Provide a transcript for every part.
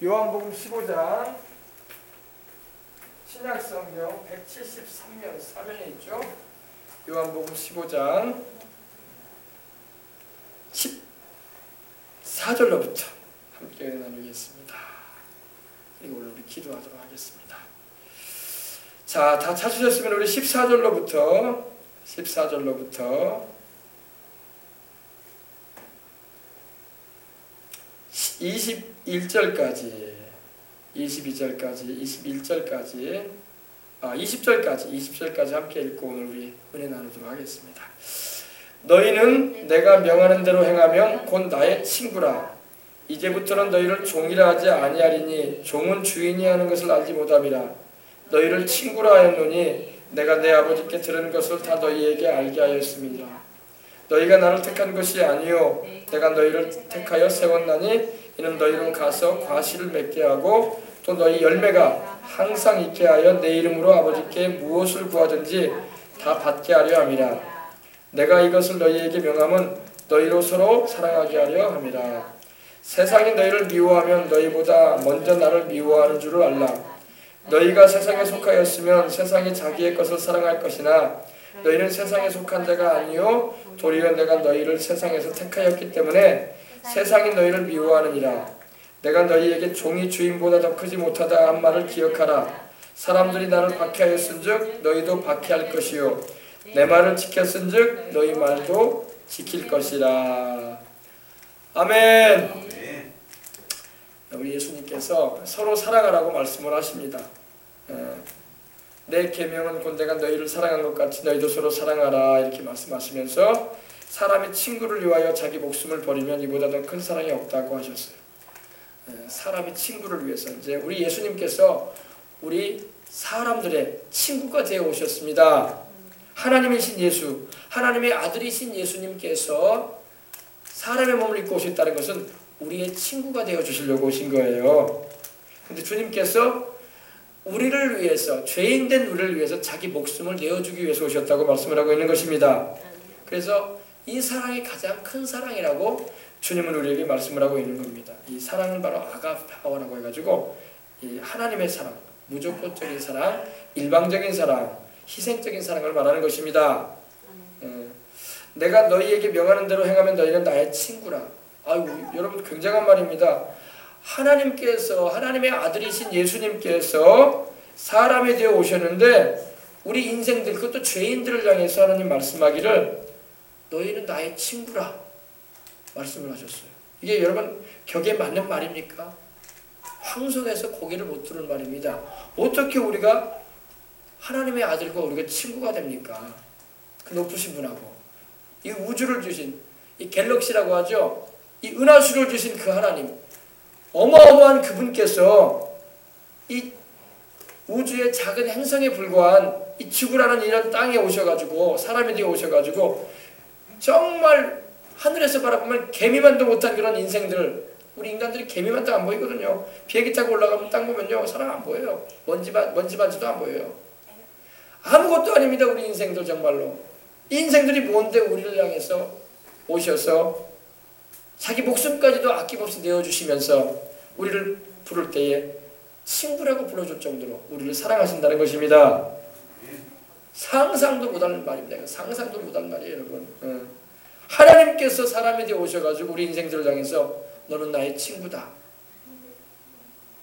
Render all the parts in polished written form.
요한복음 15장 신약성경 173면 사면에 있죠. 요한복음 15장 14절로부터 함께 나누겠습니다. 그리고 오늘 우리 기도하도록 하겠습니다. 자, 다 찾으셨으면 우리 14절로부터 21절까지 20절까지 함께 읽고 오늘 우리 은혜 나누도록 하겠습니다. 너희는 내가 명하는 대로 행하면 곧 나의 친구라. 이제부터는 너희를 종이라 하지 아니하리니 종은 주인이 하는 것을 알지 못함이라. 너희를 친구라 하였노니 내가 내 아버지께 들은 것을 다 너희에게 알게 하였음이니라. 너희가 나를 택한 것이 아니요 내가 너희를 택하여 세웠나니 이는 너희로 가서 과실을 맺게 하고 또 너희 열매가 항상 있게 하여 내 이름으로 아버지께 무엇을 구하든지 다 받게 하려 함이라. 내가 이것을 너희에게 명함은 너희로 서로 사랑하게 하려 함이라. 세상이 너희를 미워하면 너희보다 먼저 나를 미워하는 줄을 알라. 너희가 세상에 속하였으면 세상이 자기의 것을 사랑할 것이나 너희는 세상에 속한 자가 아니요 도리어 내가 너희를 세상에서 택하였기 때문에 세상이 너희를 미워하느니라. 내가 너희에게 종이 주인보다 더 크지 못하다 한 말을 기억하라. 사람들이 나를 박해하였은즉 너희도 박해할 것이요 내 말을 지켰은즉 너희 말도 지킬 것이라. 아멘. 우리 예수님께서 서로 사랑하라고 말씀을 하십니다. 내 계명은 곧 내가 너희를 사랑한 것 같이 너희도 서로 사랑하라 이렇게 말씀하시면서 사람이 친구를 위하여 자기 목숨을 버리면 이보다 더 큰 사랑이 없다고 하셨어요. 사람이 친구를 위해서 이제 우리 예수님께서 우리 사람들의 친구가 되어 오셨습니다. 하나님이신 예수, 하나님의 아들이신 예수님께서 사람의 몸을 입고 오셨다는 것은 우리의 친구가 되어 주시려고 오신 거예요. 근데 주님께서 우리를 위해서, 죄인된 우리를 위해서 자기 목숨을 내어주기 위해서 오셨다고 말씀을 하고 있는 것입니다. 그래서 이 사랑이 가장 큰 사랑이라고 주님은 우리에게 말씀을 하고 있는 겁니다. 이 사랑은 바로 아가파워라고 해가지고 이 하나님의 사랑, 무조건적인 사랑, 일방적인 사랑, 희생적인 사랑을 말하는 것입니다. 내가 너희에게 명하는 대로 행하면 너희는 나의 친구라. 아이고, 여러분 굉장한 말입니다. 하나님께서, 하나님의 아들이신 예수님께서 사람이 되어 오셨는데 우리 인생들, 그것도 죄인들을 향해서 하나님 말씀하기를 너희는 나의 친구라 말씀을 하셨어요. 이게 여러분 격에 맞는 말입니까? 황송해서 고개를 못 들은 말입니다. 어떻게 우리가 하나님의 아들과 우리가 친구가 됩니까? 그 높으신 분하고 이 우주를 주신 이 갤럭시라고 하죠. 이 은하수를 주신 그 하나님, 어마어마한 그분께서 이 우주의 작은 행성에 불과한 이 지구라는 이런 땅에 오셔가지고 사람이 되어 오셔가지고 정말 하늘에서 바라보면 개미만도 못한 그런 인생들, 우리 인간들이 개미만도 안 보이거든요. 비행기 타고 올라가면 땅 보면요 사람 안 보여요. 먼지만지도 안 보여요. 아무것도 아닙니다. 우리 인생들 정말로. 인생들이 뭔데 우리를 향해서 오셔서 자기 목숨까지도 아낌없이 내어주시면서 우리를 부를 때에 친구라고 불러줄 정도로 우리를 사랑하신다는 것입니다. 상상도 못하는 말입니다. 상상도 못하는 말이에요, 여러분. 하나님께서 사람이 되어 오셔가지고 우리 인생들을 향해서 너는 나의 친구다.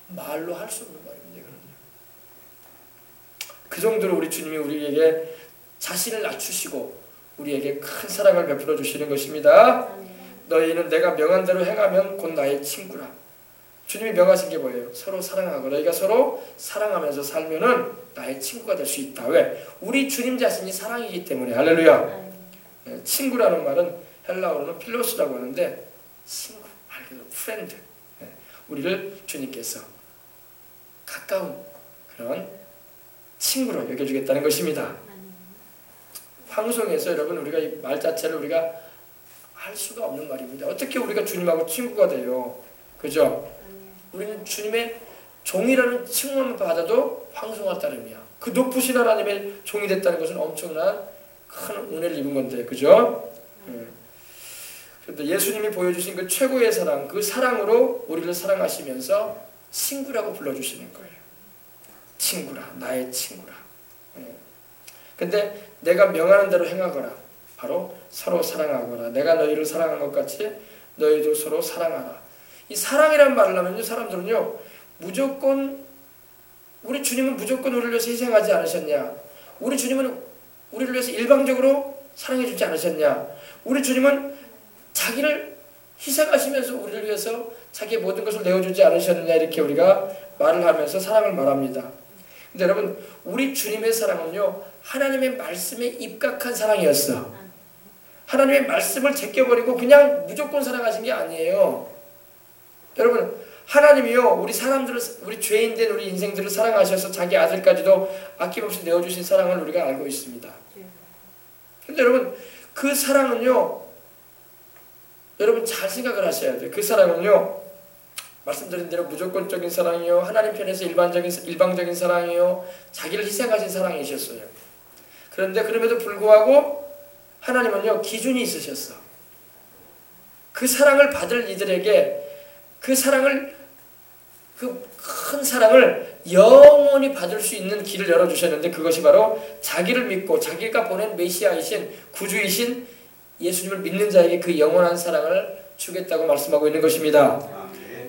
말로 할 수 없는 말입니다. 그 정도로 우리 주님이 우리에게 자신을 낮추시고 우리에게 큰 사랑을 베풀어 주시는 것입니다. 너희는 내가 명한 대로 행하면 곧 나의 친구라. 주님이 명하신 게 뭐예요? 서로 사랑하고 너희가 서로 사랑하면서 살면은 나의 친구가 될 수 있다. 왜? 우리 주님 자신이 사랑이기 때문에. 할렐루야. 친구라는 말은 헬라어로는 필로스라고 하는데 친구, 말 그대로 프렌드. 우리를 주님께서 가까운 그런 친구로 여겨주겠다는 것입니다. 방송에서 여러분 우리가 이 말 자체를 우리가 할 수가 없는 말입니다. 어떻게 우리가 주님하고 친구가 돼요? 그죠? 우리는 주님의 종이라는 칭함을 받아도 황송할 따름이야. 그 높으신 하나님의 종이 됐다는 것은 엄청난 큰 은혜를 입은 건데, 그죠? 그런데 예수님이 보여주신 그 최고의 사랑, 그 사랑으로 우리를 사랑하시면서 친구라고 불러주시는 거예요. 친구라, 나의 친구라. 근데 내가 명하는 대로 행하거라. 바로 서로 사랑하거라. 내가 너희를 사랑한 것 같이 너희도 서로 사랑하라. 이 사랑이라는 말을 하면요, 사람들은요, 무조건 우리 주님은 무조건 우리를 위해서 희생하지 않으셨냐? 우리 주님은 우리를 위해서 일방적으로 사랑해 주지 않으셨냐? 우리 주님은 자기를 희생하시면서 우리를 위해서 자기의 모든 것을 내어주지 않으셨느냐? 이렇게 우리가 말을 하면서 사랑을 말합니다. 근데 여러분, 우리 주님의 사랑은요, 하나님의 말씀에 입각한 사랑이었어. 하나님의 말씀을 제껴버리고 그냥 무조건 사랑하신 게 아니에요. 여러분, 하나님이요, 우리 사람들을, 우리 죄인된 우리 인생들을 사랑하셔서 자기 아들까지도 아낌없이 내어주신 사랑을 우리가 알고 있습니다. 근데 여러분, 그 사랑은요, 여러분 잘 생각을 하셔야 돼요. 그 사랑은요, 말씀드린 대로 무조건적인 사랑이요, 하나님 편에서 일방적인 사랑이요, 자기를 희생하신 사랑이셨어요. 그런데 그럼에도 불구하고 하나님은요, 기준이 있으셨어. 그 사랑을 받을 이들에게 그 사랑을, 그 큰 사랑을 영원히 받을 수 있는 길을 열어주셨는데, 그것이 바로 자기를 믿고 자기가 보낸 메시아이신 구주이신 예수님을 믿는 자에게 그 영원한 사랑을 주겠다고 말씀하고 있는 것입니다.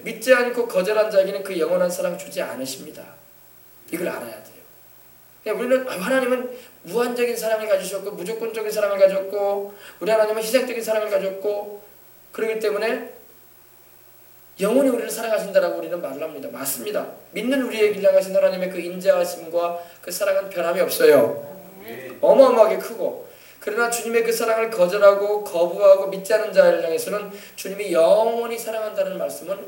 믿지 않고 거절한 자에게는 그 영원한 사랑 주지 않으십니다. 이걸 알아야 돼요. 우리는 하나님은 무한적인 사랑을 가지셨고 무조건적인 사랑을 가졌고 우리 하나님은 희생적인 사랑을 가졌고 그렇기 때문에 영원히 우리를 사랑하신다라고 우리는 말을 합니다. 맞습니다. 믿는 우리에게 향하신 하나님의 그 인자하심과 그 사랑은 변함이 없어요. 어마어마하게 크고, 그러나 주님의 그 사랑을 거절하고 거부하고 믿지 않은 자를 향해서는 주님이 영원히 사랑한다는 말씀은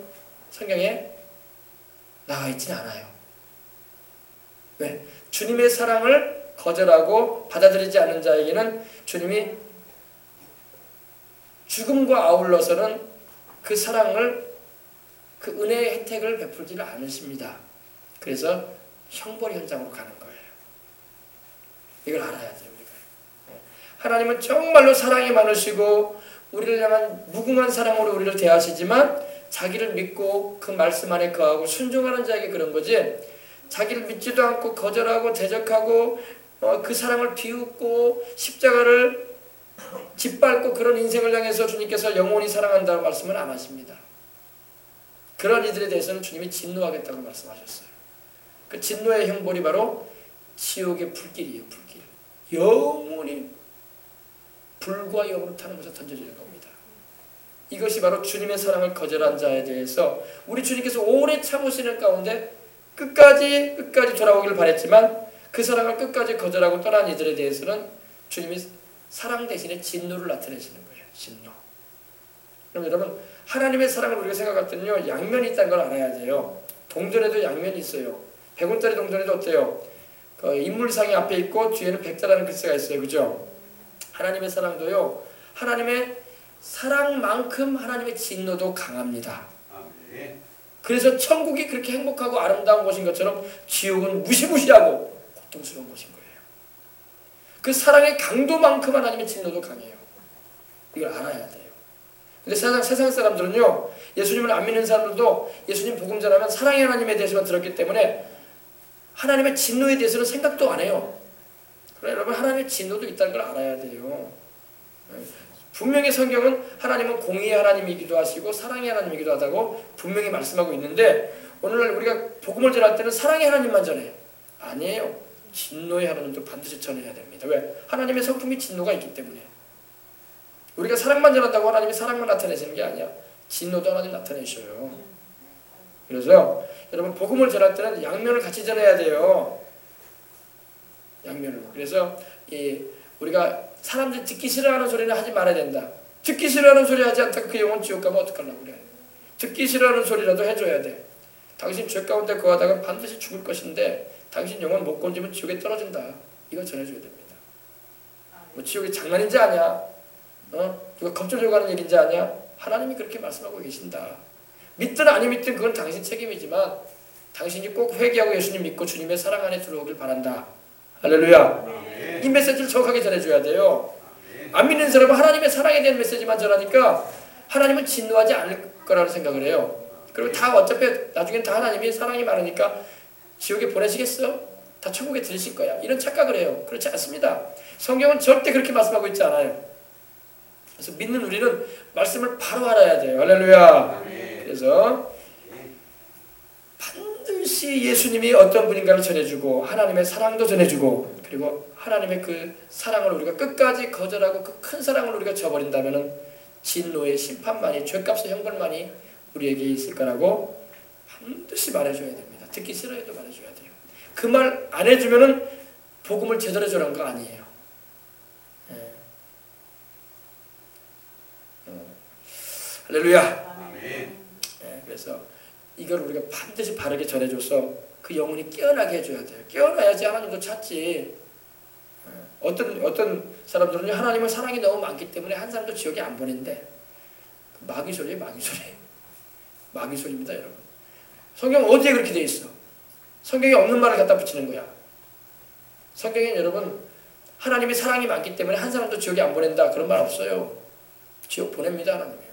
성경에 나와 있지는 않아요. 왜? 주님의 사랑을 거절하고 받아들이지 않는 자에게는 주님이 죽음과 아울러서는 그 사랑을, 그 은혜의 혜택을 베풀지를 않으십니다. 그래서 형벌 현장으로 가는 거예요. 이걸 알아야 돼요, 우리가. 하나님은 정말로 사랑이 많으시고 우리를 향한 무궁한 사랑으로 우리를 대하시지만 자기를 믿고 그 말씀 안에 거하고 순종하는 자에게 그런 거지, 자기를 믿지도 않고 거절하고 대적하고 그 사랑을 비웃고 십자가를 짓밟고 그런 인생을 향해서 주님께서 영원히 사랑한다는 말씀은 안 하십니다. 그런 이들에 대해서는 주님이 진노하겠다고 말씀하셨어요. 그 진노의 형벌이 바로 지옥의 불길이에요. 불길. 영원히 불과 영으로 타는 곳에 던져질 겁니다. 이것이 바로 주님의 사랑을 거절한 자에 대해서 우리 주님께서 오래 참으시는 가운데 끝까지 돌아오기를 바랬지만 그 사랑을 끝까지 거절하고 떠난 이들에 대해서는 주님이 사랑 대신에 진노를 나타내시는 거예요. 진노. 그럼 여러분, 하나님의 사랑을 우리가 생각할 때는요, 양면이 있다는 걸 알아야 돼요. 동전에도 양면이 있어요. 100원짜리 동전에도 어때요? 그 인물상이 앞에 있고 뒤에는 백자라는 글씨가 있어요. 그죠? 하나님의 사랑도요, 하나님의 사랑만큼 하나님의 진노도 강합니다. 그래서 천국이 그렇게 행복하고 아름다운 곳인 것처럼 지옥은 무시무시하고 고통스러운 곳인 거예요. 그 사랑의 강도만큼 하나님의 진노도 강해요. 이걸 알아야 돼요. 근데 세상 사람들은요, 예수님을 안 믿는 사람들도 예수님 복음 전하면 사랑의 하나님에 대해서만 들었기 때문에 하나님의 진노에 대해서는 생각도 안 해요. 그러나 여러분, 하나님의 진노도 있다는 걸 알아야 돼요. 분명히 성경은 하나님은 공의의 하나님이기도 하시고 사랑의 하나님이기도 하다고 분명히 말씀하고 있는데, 오늘날 우리가 복음을 전할 때는 사랑의 하나님만 전해요. 아니에요. 진노의 하나님도 반드시 전해야 됩니다. 왜? 하나님의 성품이 진노가 있기 때문에. 우리가 사랑만 전한다고 하나님이 사랑만 나타내시는 게 아니야. 진노도 하나님 나타내셔요. 그래서 여러분, 복음을 전할 때는 양면을 같이 전해야 돼요. 양면으로. 그래서 우리가 사람들이 듣기 싫어하는 소리는 하지 말아야 된다. 듣기 싫어하는 소리 하지 않다가 그 영혼 지옥 가면 어떡하려고 그래. 듣기 싫어하는 소리라도 해줘야 돼. 당신 죄 가운데 거하다가 반드시 죽을 것인데 당신 영혼 못 건지면 지옥에 떨어진다. 이걸 전해줘야 됩니다. 뭐 지옥이 장난인지 아냐? 누가 겁주려고 하는 일인지 아냐? 하나님이 그렇게 말씀하고 계신다. 믿든 아니 믿든 그건 당신 책임이지만 당신이 꼭 회개하고 예수님 믿고 주님의 사랑 안에 들어오길 바란다. 할렐루야. 이 메시지를 정확하게 전해줘야 돼요. 안 믿는 사람은 하나님의 사랑에 대한 메시지만 전하니까 하나님은 진노하지 않을 거라는 생각을 해요. 그리고 다 어차피 나중엔 다 하나님이 사랑이 많으니까 지옥에 보내시겠어? 다 천국에 들으실 거야. 이런 착각을 해요. 그렇지 않습니다. 성경은 절대 그렇게 말씀하고 있지 않아요. 그래서 믿는 우리는 말씀을 바로 알아야 돼요. 할렐루야. 그래서 반드시 예수님이 어떤 분인가를 전해주고 하나님의 사랑도 전해주고 그리고 하나님의 그 사랑을 우리가 끝까지 거절하고 그 큰 사랑을 우리가 저버린다면 진노의 심판만이 죄값의 형벌만이 우리에게 있을 거라고 반드시 말해줘야 됩니다. 듣기 싫어해도 말해줘야 돼요. 그 말 안 해주면은 복음을 제대로 전한 거 아니에요. 할렐루야. 그래서 이걸 우리가 반드시 바르게 전해줘서 그 영혼이 깨어나게 해줘야 돼요. 깨어나야지 하나님도 찾지. 어떤 사람들은 하나님의 사랑이 너무 많기 때문에 한 사람도 지옥에 안 보낸대. 마귀 소리예요, 마귀 소리. 마귀 소리입니다, 여러분. 성경 어디에 그렇게 돼 있어? 성경에 없는 말을 갖다 붙이는 거야. 성경엔 여러분 하나님의 사랑이 많기 때문에 한 사람도 지옥에 안 보낸다 그런 말 없어요. 지옥 보냅니다, 하나님이요.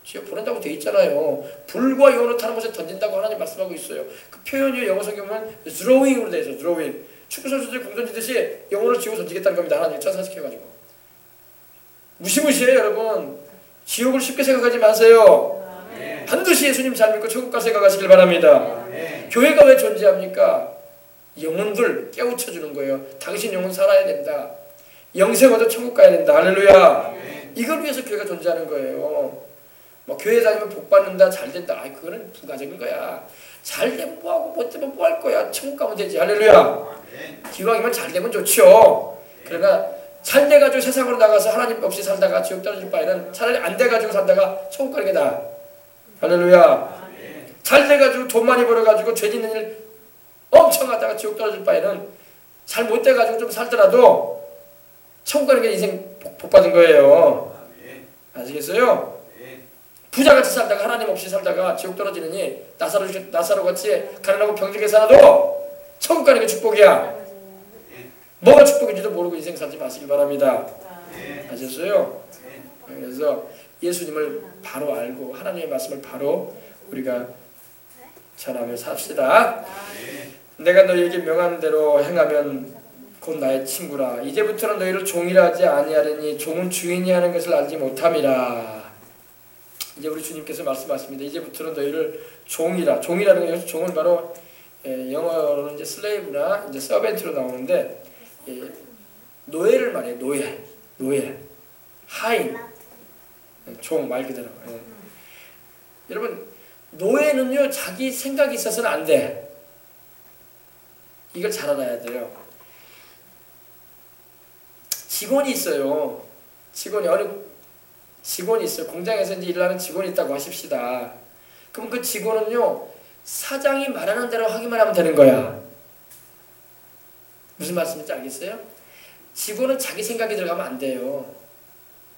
지옥 보낸다고 돼 있잖아요. 불과 영으로 타는 곳에 던진다고 하나님 말씀하고 있어요. 그 표현이 영어 성경 보면 throwing으로 돼 있어요. throwing. 축구 선수들이 공 던지듯이 영혼을 지옥에 던지겠다는 겁니다. 하나님 천사시켜가지고. 무시무시해요, 여러분. 지옥을 쉽게 생각하지 마세요. 반드시 예수님 잘 믿고 천국 가서 가시길 바랍니다. 교회가 왜 존재합니까? 영혼들 깨우쳐주는 거예요. 당신 영혼 살아야 된다. 영생 얻어 천국 가야 된다. 할렐루야. 이걸 위해서 교회가 존재하는 거예요. 뭐 교회 다니면 복 받는다, 잘 된다. 아이 그거는 부가적인 거야. 잘 되면 뭐하고 못 되면 뭐 할 거야. 천국 가면 되지. 할렐루야. 기왕이면 잘 되면 좋죠. 그러나 잘 돼가지고 세상으로 나가서 하나님 없이 살다가 지옥 떨어질 바에는 차라리 안 돼가지고 살다가 천국 가는 게 나아. 할렐루야. 잘 돼가지고 돈 많이 벌어가지고 죄 짓는 일 엄청 하다가 지옥 떨어질 바에는 잘 못 돼가지고 좀 살더라도 천국 가는 게 인생 복 받은 거예요. 아시겠어요? 부자같이 살다가 하나님 없이 살다가 지옥 떨어지느니 나사로같이 가난하고 병들게 살아도 천국 가는 게 축복이야. 뭐가 축복인지도 모르고 인생 살지 마시기 바랍니다. 아셨어요? 그래서 예수님을 바로 알고 하나님의 말씀을 바로 우리가 전하며 삽시다. 내가 너희에게 명한 대로 행하면 곧 나의 친구라. 이제부터는 너희를 종이라 하지 아니하려니 종은 주인이 하는 것을 알지 못함이라. 이제 우리 주님께서 말씀하십니다. 이제부터는 너희를 종이라. 종이라는 건 종은 바로 영어로는 이제 슬레이브나 이제 서벤트로 나오는데 노예를 말해요. 노예, 하인, 종 말 그대로. 여러분 노예는요 자기 생각이 있어서는 안 돼. 이걸 잘 알아야 돼요. 직원이 있어요. 어느 직원이 있어요. 공장에서 이제 일하는 직원이 있다고 하십시다. 그럼 그 직원은요 사장이 말하는 대로 하기만 하면 되는 거야. 무슨 말씀인지 알겠어요? 직원은 자기 생각이 들어가면 안 돼요.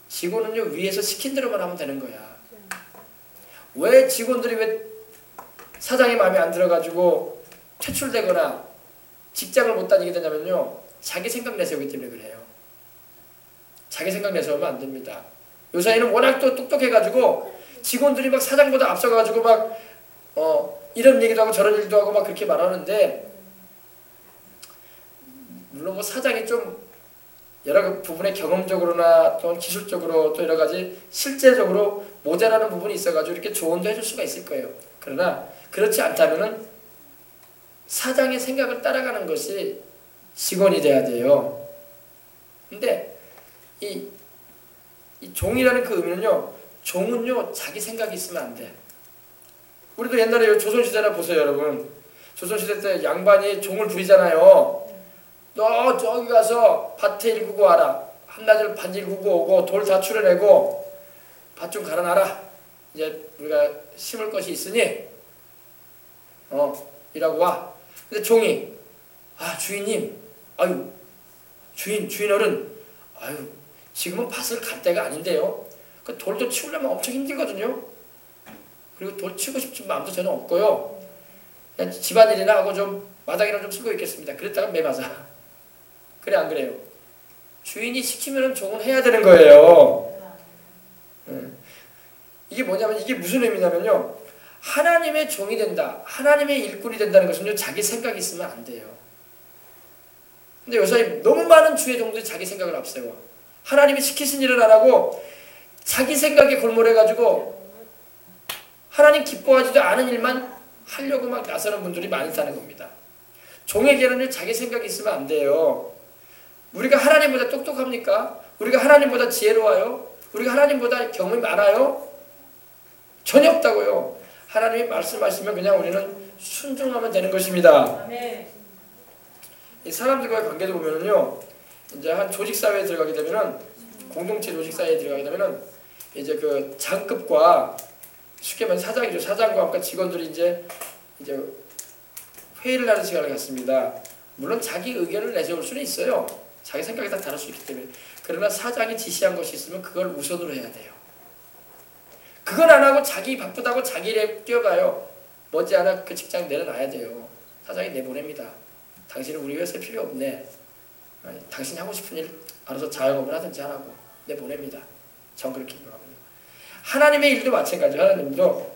직원은요 위에서 시킨 대로만 하면 되는 거야. 왜 직원들이 왜 사장이 마음에 안 들어가지고 퇴출되거나 직장을 못 다니게 되냐면요 자기 생각 내세우기 때문에 그래요. 자기 생각 내세우면 안 됩니다. 요사이는 워낙 또 똑똑해가지고 직원들이 막 사장보다 앞서가지고 막 이런 얘기도 하고 저런 일도 하고 막 그렇게 말하는데 물론 뭐 사장이 좀 여러 부분에 경험적으로나 또 기술적으로 또 여러 가지 실제적으로 모자라는 부분이 있어가지고 이렇게 조언도 해줄 수가 있을 거예요. 그러나 그렇지 않다면은 사장의 생각을 따라가는 것이 직원이 돼야 돼요. 근데 이 종이라는 그 의미는요, 종은요 자기 생각이 있으면 안 돼. 우리도 옛날에 조선시대나 보세요, 여러분. 조선시대 때 양반이 종을 부리잖아요. 너 저기 가서 밭에 일구고 와라. 한나절 반 일구고 오고 돌 다 추려내고 밭 좀 갈아놔라. 이제 우리가 심을 것이 있으니 이라고 와. 근데 종이 주인님, 주인 어른, 지금은 밭을 갈 때가 아닌데요. 그 돌도 치우려면 엄청 힘들거든요. 그리고 돌 치고 싶은 마음도 저는 없고요. 그냥 집안일이나 하고 좀 마당이나 좀 쓰고 있겠습니다. 그랬다가 매 맞아. 그래 안 그래요? 주인이 시키면 종은 해야 되는 거예요. 이게 뭐냐면 이게 무슨 의미냐면요. 하나님의 종이 된다, 하나님의 일꾼이 된다는 것은요, 자기 생각이 있으면 안 돼요. 근데 요새 너무 많은 주의 종들이 자기 생각을 앞세워. 하나님이 시키신 일을 안 하고 자기 생각에 골몰해가지고 하나님 기뻐하지도 않은 일만 하려고 막 나서는 분들이 많다는 겁니다. 종에게는 자기 생각이 있으면 안 돼요. 우리가 하나님보다 똑똑합니까? 우리가 하나님보다 지혜로워요? 우리가 하나님보다 경험이 많아요? 전혀 없다고요. 하나님이 말씀하시면 그냥 우리는 순종하면 되는 것입니다. 이 사람들과의 관계도 보면은요, 이제 한 조직 사회에 들어가게 되면은, 공동체 조직 사회에 들어가게 되면은 이제 그 장급과 쉽게 말해서 사장이죠. 사장과 함께 직원들이 이제 회의를 하는 시간을 갖습니다. 물론 자기 의견을 내세울 수는 있어요. 자기 생각이 다 다를 수 있기 때문에. 그러나 사장이 지시한 것이 있으면 그걸 우선으로 해야 돼요. 그건 안 하고 자기 바쁘다고 자기 일에 뛰어가요. 머지않아 그 직장 내려놔야 돼요. 사장이 내보냅니다. 당신은 우리 회사에 필요 없네. 당신이 하고 싶은 일 알아서 자영업을 하든지 하라고 내보냅니다. 전 그렇게 생각합니다. 하나님의 일도 마찬가지예요. 하나님도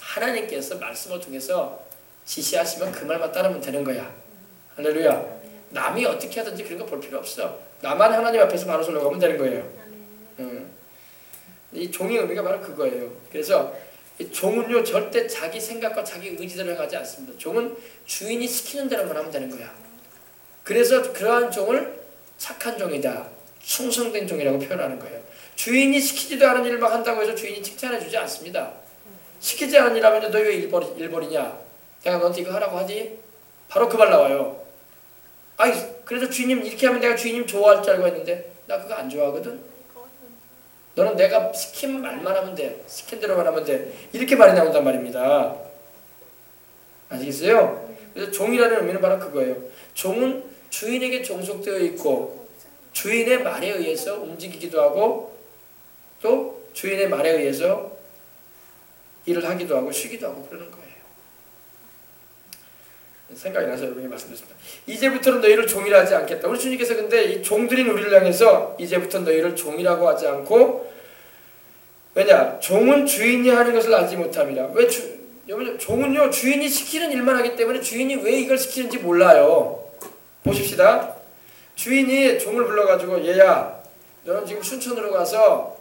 하나님께서 말씀을 통해서 지시하시면 그 말만 따르면 되는 거야. 할렐루야. 남이 어떻게 하든지 그런 거 볼 필요 없어. 나만 하나님 앞에서 바로 설명하면 되는 거예요. 이 종의 의미가 바로 그거예요. 그래서 이 종은요, 절대 자기 생각과 자기 의지대로 하지 않습니다. 종은 주인이 시키는 대로만 하면 되는 거야. 그래서 그러한 종을 착한 종이다, 충성된 종이라고 표현하는 거예요. 주인이 시키지도 않은 일을 막 한다고 해서 주인이 칭찬해 주지 않습니다. 시키지 않은 일 하면 너 왜 일 버리냐? 내가 너한테 이거 하라고 하지? 바로 그 말 나와요. 아이, 그래서 주인님 이렇게 하면 내가 주인님 좋아할 줄 알고 했는데 나 그거 안 좋아하거든? 너는 내가 시킨 말만 하면 돼. 시킨 대로만 하면 돼. 이렇게 말이 나온단 말입니다. 아시겠어요? 그래서 종이라는 의미는 바로 그거예요. 종은 주인에게 종속되어 있고 주인의 말에 의해서 움직이기도 하고 또 주인의 말에 의해서 일을 하기도 하고 쉬기도 하고 그러는 거예요. 생각이 나서 여러분이 말씀드렸습니다. 이제부터는 너희를 종이라 하지 않겠다. 우리 주님께서 근데 이 종들인 우리를 향해서 이제부터 너희를 종이라고 하지 않고, 왜냐? 종은 주인이 하는 것을 알지 못함이라. 왜 종은요, 주인이 시키는 일만 하기 때문에 주인이 왜 이걸 시키는지 몰라요. 보십시다. 주인이 종을 불러가지고 얘야, 너는 지금 순천으로 가서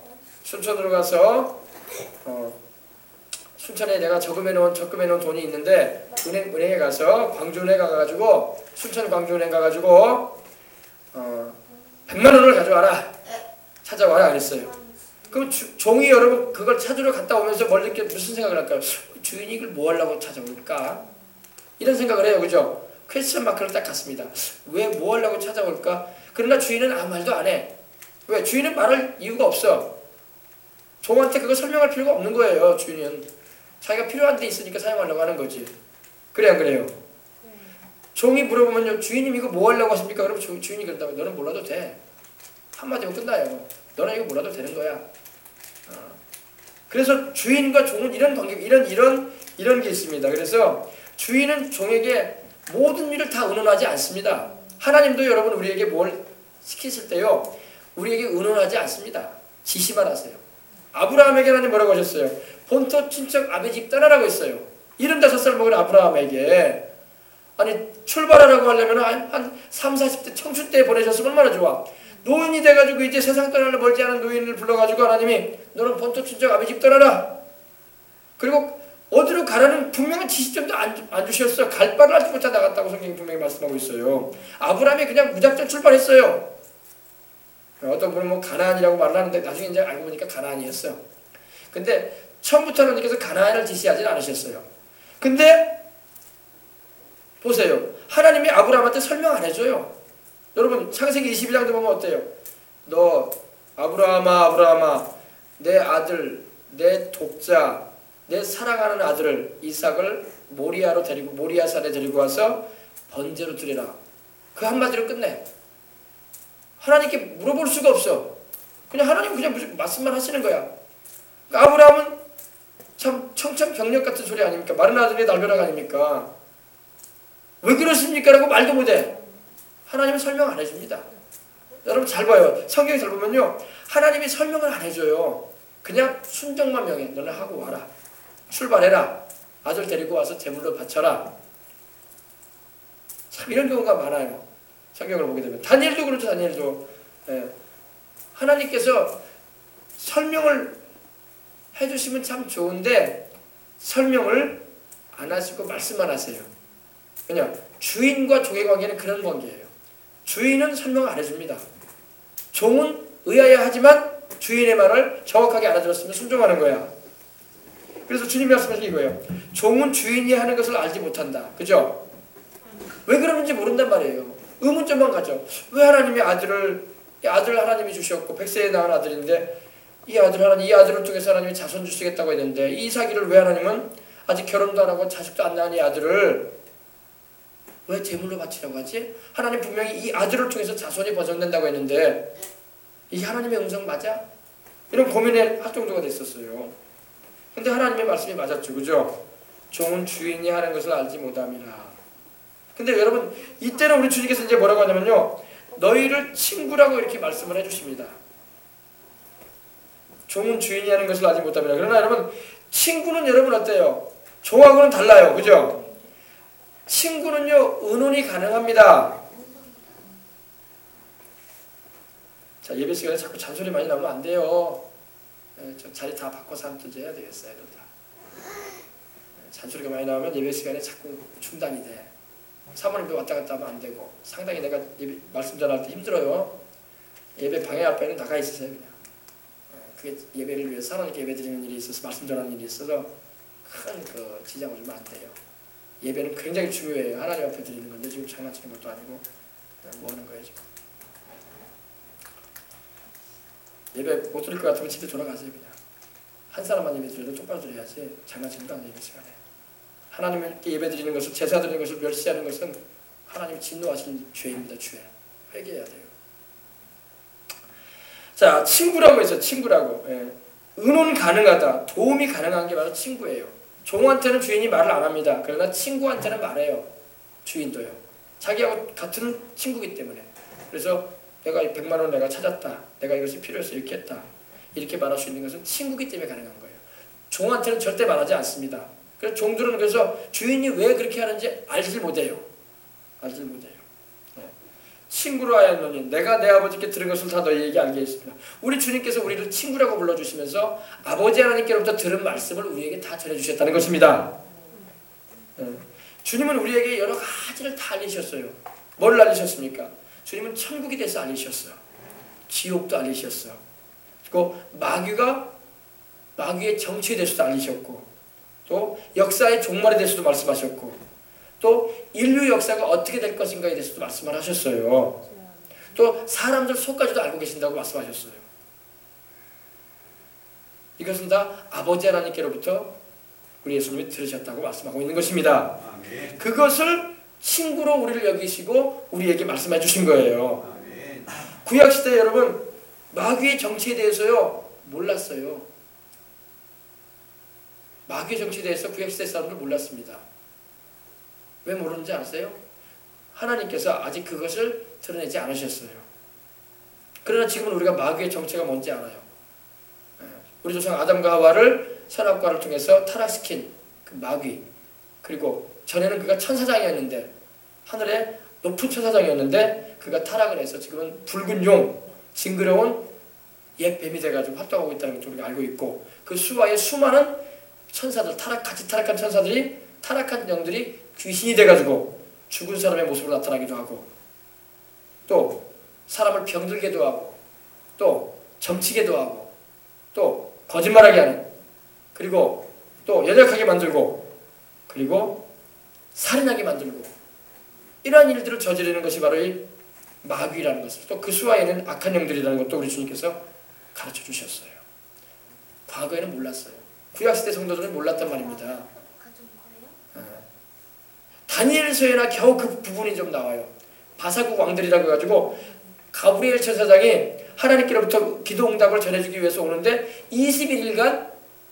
순천에 내가 적금해놓은 돈이 있는데 은행에 가서 광주은행 가가지고 순천 광주은행 가가지고 100만 원을 가져와라. 찾아와라 그랬어요. 그럼 종이 여러분 그걸 찾으러 갔다 오면서 멀리 무슨 생각을 할까요? 주인이 이걸 뭐 하려고 찾아올까? 이런 생각을 해요. 그죠? 퀘스천 마크를 딱 갔습니다. 왜 뭐 하려고 찾아올까? 그러나 주인은 아무 말도 안 해. 왜? 주인은 말할 이유가 없어. 종한테 그거 설명할 필요가 없는 거예요. 주인은 자기가 필요한 데 있으니까 사용하려고 하는 거지. 그래 안 그래요? 종이 물어보면요, 주인님 이거 뭐 하려고 하십니까? 그러면 주인이 그런다고, 너는 몰라도 돼. 한마디면 끝나요. 너는 이거 몰라도 되는 거야. 그래서 주인과 종은 이런 관계, 이런 게 있습니다. 그래서 주인은 종에게 모든 일을 다 의논하지 않습니다. 하나님도 여러분 우리에게 뭘 시키실 때요, 우리에게 의논하지 않습니다. 지시만 하세요. 아브라함에게 하나님 뭐라고 하셨어요? 본토 친척 아비 집 떠나라고 했어요. 75살 먹은 아브라함에게. 아니 출발하라고 하려면 한 3, 40대 청춘 때 보내셨으면 얼마나 좋아. 노인이 돼가지고 이제 세상 떠나려 멀지 않은 노인을 불러가지고 하나님이 너는 본토 친척 아비 집 떠나라. 그리고 어디로 가라는 분명한 지시점도 안 주셨어. 갈 바를 알지 못하고 나갔다고 성경이 분명히 말씀하고 있어요. 아브라함이 그냥 무작정 출발했어요. 어떤 분은 뭐 가나안이라고 말을 하는데 나중에 이제 알고 보니까 가나안이었어. 근데 처음부터 하나님께서 가나안을 지시하지 않으셨어요. 근데 보세요. 하나님이 아브라함한테 설명 안 해줘요. 여러분 창세기 22장도 보면 어때요? 너 아브라함아 내 아들 내 독자 내 사랑하는 아들을 이삭을 모리아산에 데리고 와서 번제로 드리라. 그 한마디로 끝내. 하나님께 물어볼 수가 없어. 그냥 하나님 그냥 무슨 말씀만 하시는 거야. 그러니까 아브라함은 참 청천벽력 같은 소리 아닙니까? 마른 아들의 날벼락 아닙니까? 왜 그러십니까? 라고 말도 못해. 하나님은 설명 안 해줍니다. 여러분 잘 봐요. 성경 잘 보면요, 하나님이 설명을 안 해줘요. 그냥 순정만 명해. 너는 하고 와라. 출발해라. 아들 데리고 와서 제물로 바쳐라. 참 이런 경우가 많아요. 성경을 보게 되면. 다니엘도 그렇죠. 다니엘도. 예. 하나님께서 설명을 해주시면 참 좋은데 설명을 안 하시고 말씀만 하세요. 그냥 주인과 종의 관계는 그런 관계예요. 주인은 설명 안 해줍니다. 종은 의아야 하지만 주인의 말을 정확하게 알아들었으면 순종하는 거야. 그래서 주님이 말씀하신 이거예요. 종은 주인이 하는 것을 알지 못한다. 그죠? 왜 그러는지 모른단 말이에요. 의문점만 가죠. 왜 하나님이 아들을 하나님이 주셨고 100세에 낳은 아들인데 이 아들을 통해서 하나님이 자손 주시겠다고 했는데 이 이삭이를 왜 하나님은 아직 결혼도 안 하고 자식도 안 낳은 이 아들을 왜 제물로 바치라고 하지? 하나님 분명히 이 아들을 통해서 자손이 번성된다고 했는데 이 하나님의 음성 맞아? 이런 고민을 할 정도가 됐었어요. 근데 하나님의 말씀이 맞았죠. 그죠? 종은 주인이 하는 것을 알지 못함이라. 근데 여러분 이때는 우리 주님께서 이제 뭐라고 하냐면요. 너희를 친구라고 이렇게 말씀을 해주십니다. 종은 주인이 하는 것을 알지 못함이라. 그러나 여러분 친구는 여러분 어때요? 종하고는 달라요. 그죠? 친구는요 의논이 가능합니다. 자, 예배 시간에 자꾸 잔소리 많이 나오면 안 돼요. 저 자리 다 바꿔서 한번 해야 되겠어요. 잔소리가 많이 나오면 예배 시간에 자꾸 중단이 돼. 사모님도 왔다 갔다 하면 안 되고 상당히 내가 예배, 말씀 전할 때 힘들어요. 예배 방해 앞에는 나가 있으세요. 그냥. 그게 예배를 위해서 하나님께 예배 드리는 일이 있어서 말씀 전하는 일이 있어서 큰 그 지장을 주면 안 돼요. 예배는 굉장히 중요해요. 하나님 앞에 드리는 건데 지금 장난치는 것도 아니고 뭐 하는 거예요 지금. 예배 못 드릴 것 같으면 집에 돌아가세요. 그냥. 한 사람만 예배 드려도 똑바로 드려야지 장난치는 거 아니에요. 이 시간에. 하나님께 예배 드리는 것을 제사 드리는 것을 멸시하는 것은 하나님이 진노하시는 죄입니다. 죄. 회개해야 돼요. 자, 친구라고 해서 친구라고. 예. 의논 가능하다. 도움이 가능한 게 바로 친구예요. 종한테는 주인이 말을 안 합니다. 그러나 친구한테는 말해요. 주인도요. 자기하고 같은 친구이기 때문에. 그래서 내가 100만 원 내가 찾았다. 내가 이것이 필요해서 이렇게 했다. 이렇게 말할 수 있는 것은 친구이기 때문에 가능한 거예요. 종한테는 절대 말하지 않습니다. 그래서 종들은 그래서 주인이 왜 그렇게 하는지 알질 못해요. 알질 못해요. 네. 친구로 하였노니 내가 내 아버지께 들은 것을 다 너희에게 알게 했습니다. 우리 주님께서 우리를 친구라고 불러주시면서 아버지 하나님께로부터 들은 말씀을 우리에게 다 전해주셨다는 것입니다. 네. 주님은 우리에게 여러 가지를 다 알리셨어요. 뭘 알리셨습니까? 주님은 천국에 대해서 알리셨어요. 지옥도 알리셨어요. 그리고 마귀의 정치에 대해서도 알리셨고 또 역사의 종말에 대해서도 말씀하셨고 또 인류 역사가 어떻게 될 것인가에 대해서도 말씀을 하셨어요. 또 사람들 속까지도 알고 계신다고 말씀하셨어요. 이것은 다 아버지 하나님께로부터 우리 예수님이 들으셨다고 말씀하고 있는 것입니다. 아멘. 그것을 친구로 우리를 여기시고 우리에게 말씀해 주신 거예요. 아멘. 구약시대 여러분 마귀의 정치에 대해서요 몰랐어요. 마귀의 정치에 대해서 구약시대 사람들 몰랐습니다. 왜 모르는지 아세요? 하나님께서 아직 그것을 드러내지 않으셨어요. 그러나 지금은 우리가 마귀의 정체가 뭔지 알아요. 우리 조상 아담과 하와를 선악과를 통해서 타락시킨 그 마귀, 그리고 전에는 그가 천사장이었는데 하늘의 높은 천사장이었는데 그가 타락을 해서 지금은 붉은 용, 징그러운 옛 뱀이 돼가지고 활동하고 있다는 것도 우리가 알고 있고 그 수와의 수많은 천사들, 같이 타락한 천사들이 타락한 영들이 귀신이 돼가지고 죽은 사람의 모습으로 나타나기도 하고 또 사람을 병들게도 하고 또 점치게도 하고 또 거짓말하게 하는 그리고 또 연약하게 만들고 그리고 살인하게 만들고 이러한 일들을 저지르는 것이 바로 이 마귀라는 것을 또 그 수하에는 악한 영들이라는 것도 우리 주님께서 가르쳐 주셨어요. 과거에는 몰랐어요. 구약시대 성도들은 몰랐단 말입니다. 다니엘서에나 겨우 그 부분이 좀 나와요. 바사국 왕들이라고 해가지고 가브리엘 천사장이 하나님께로부터 기도 응답을 전해주기 위해서 오는데 21일간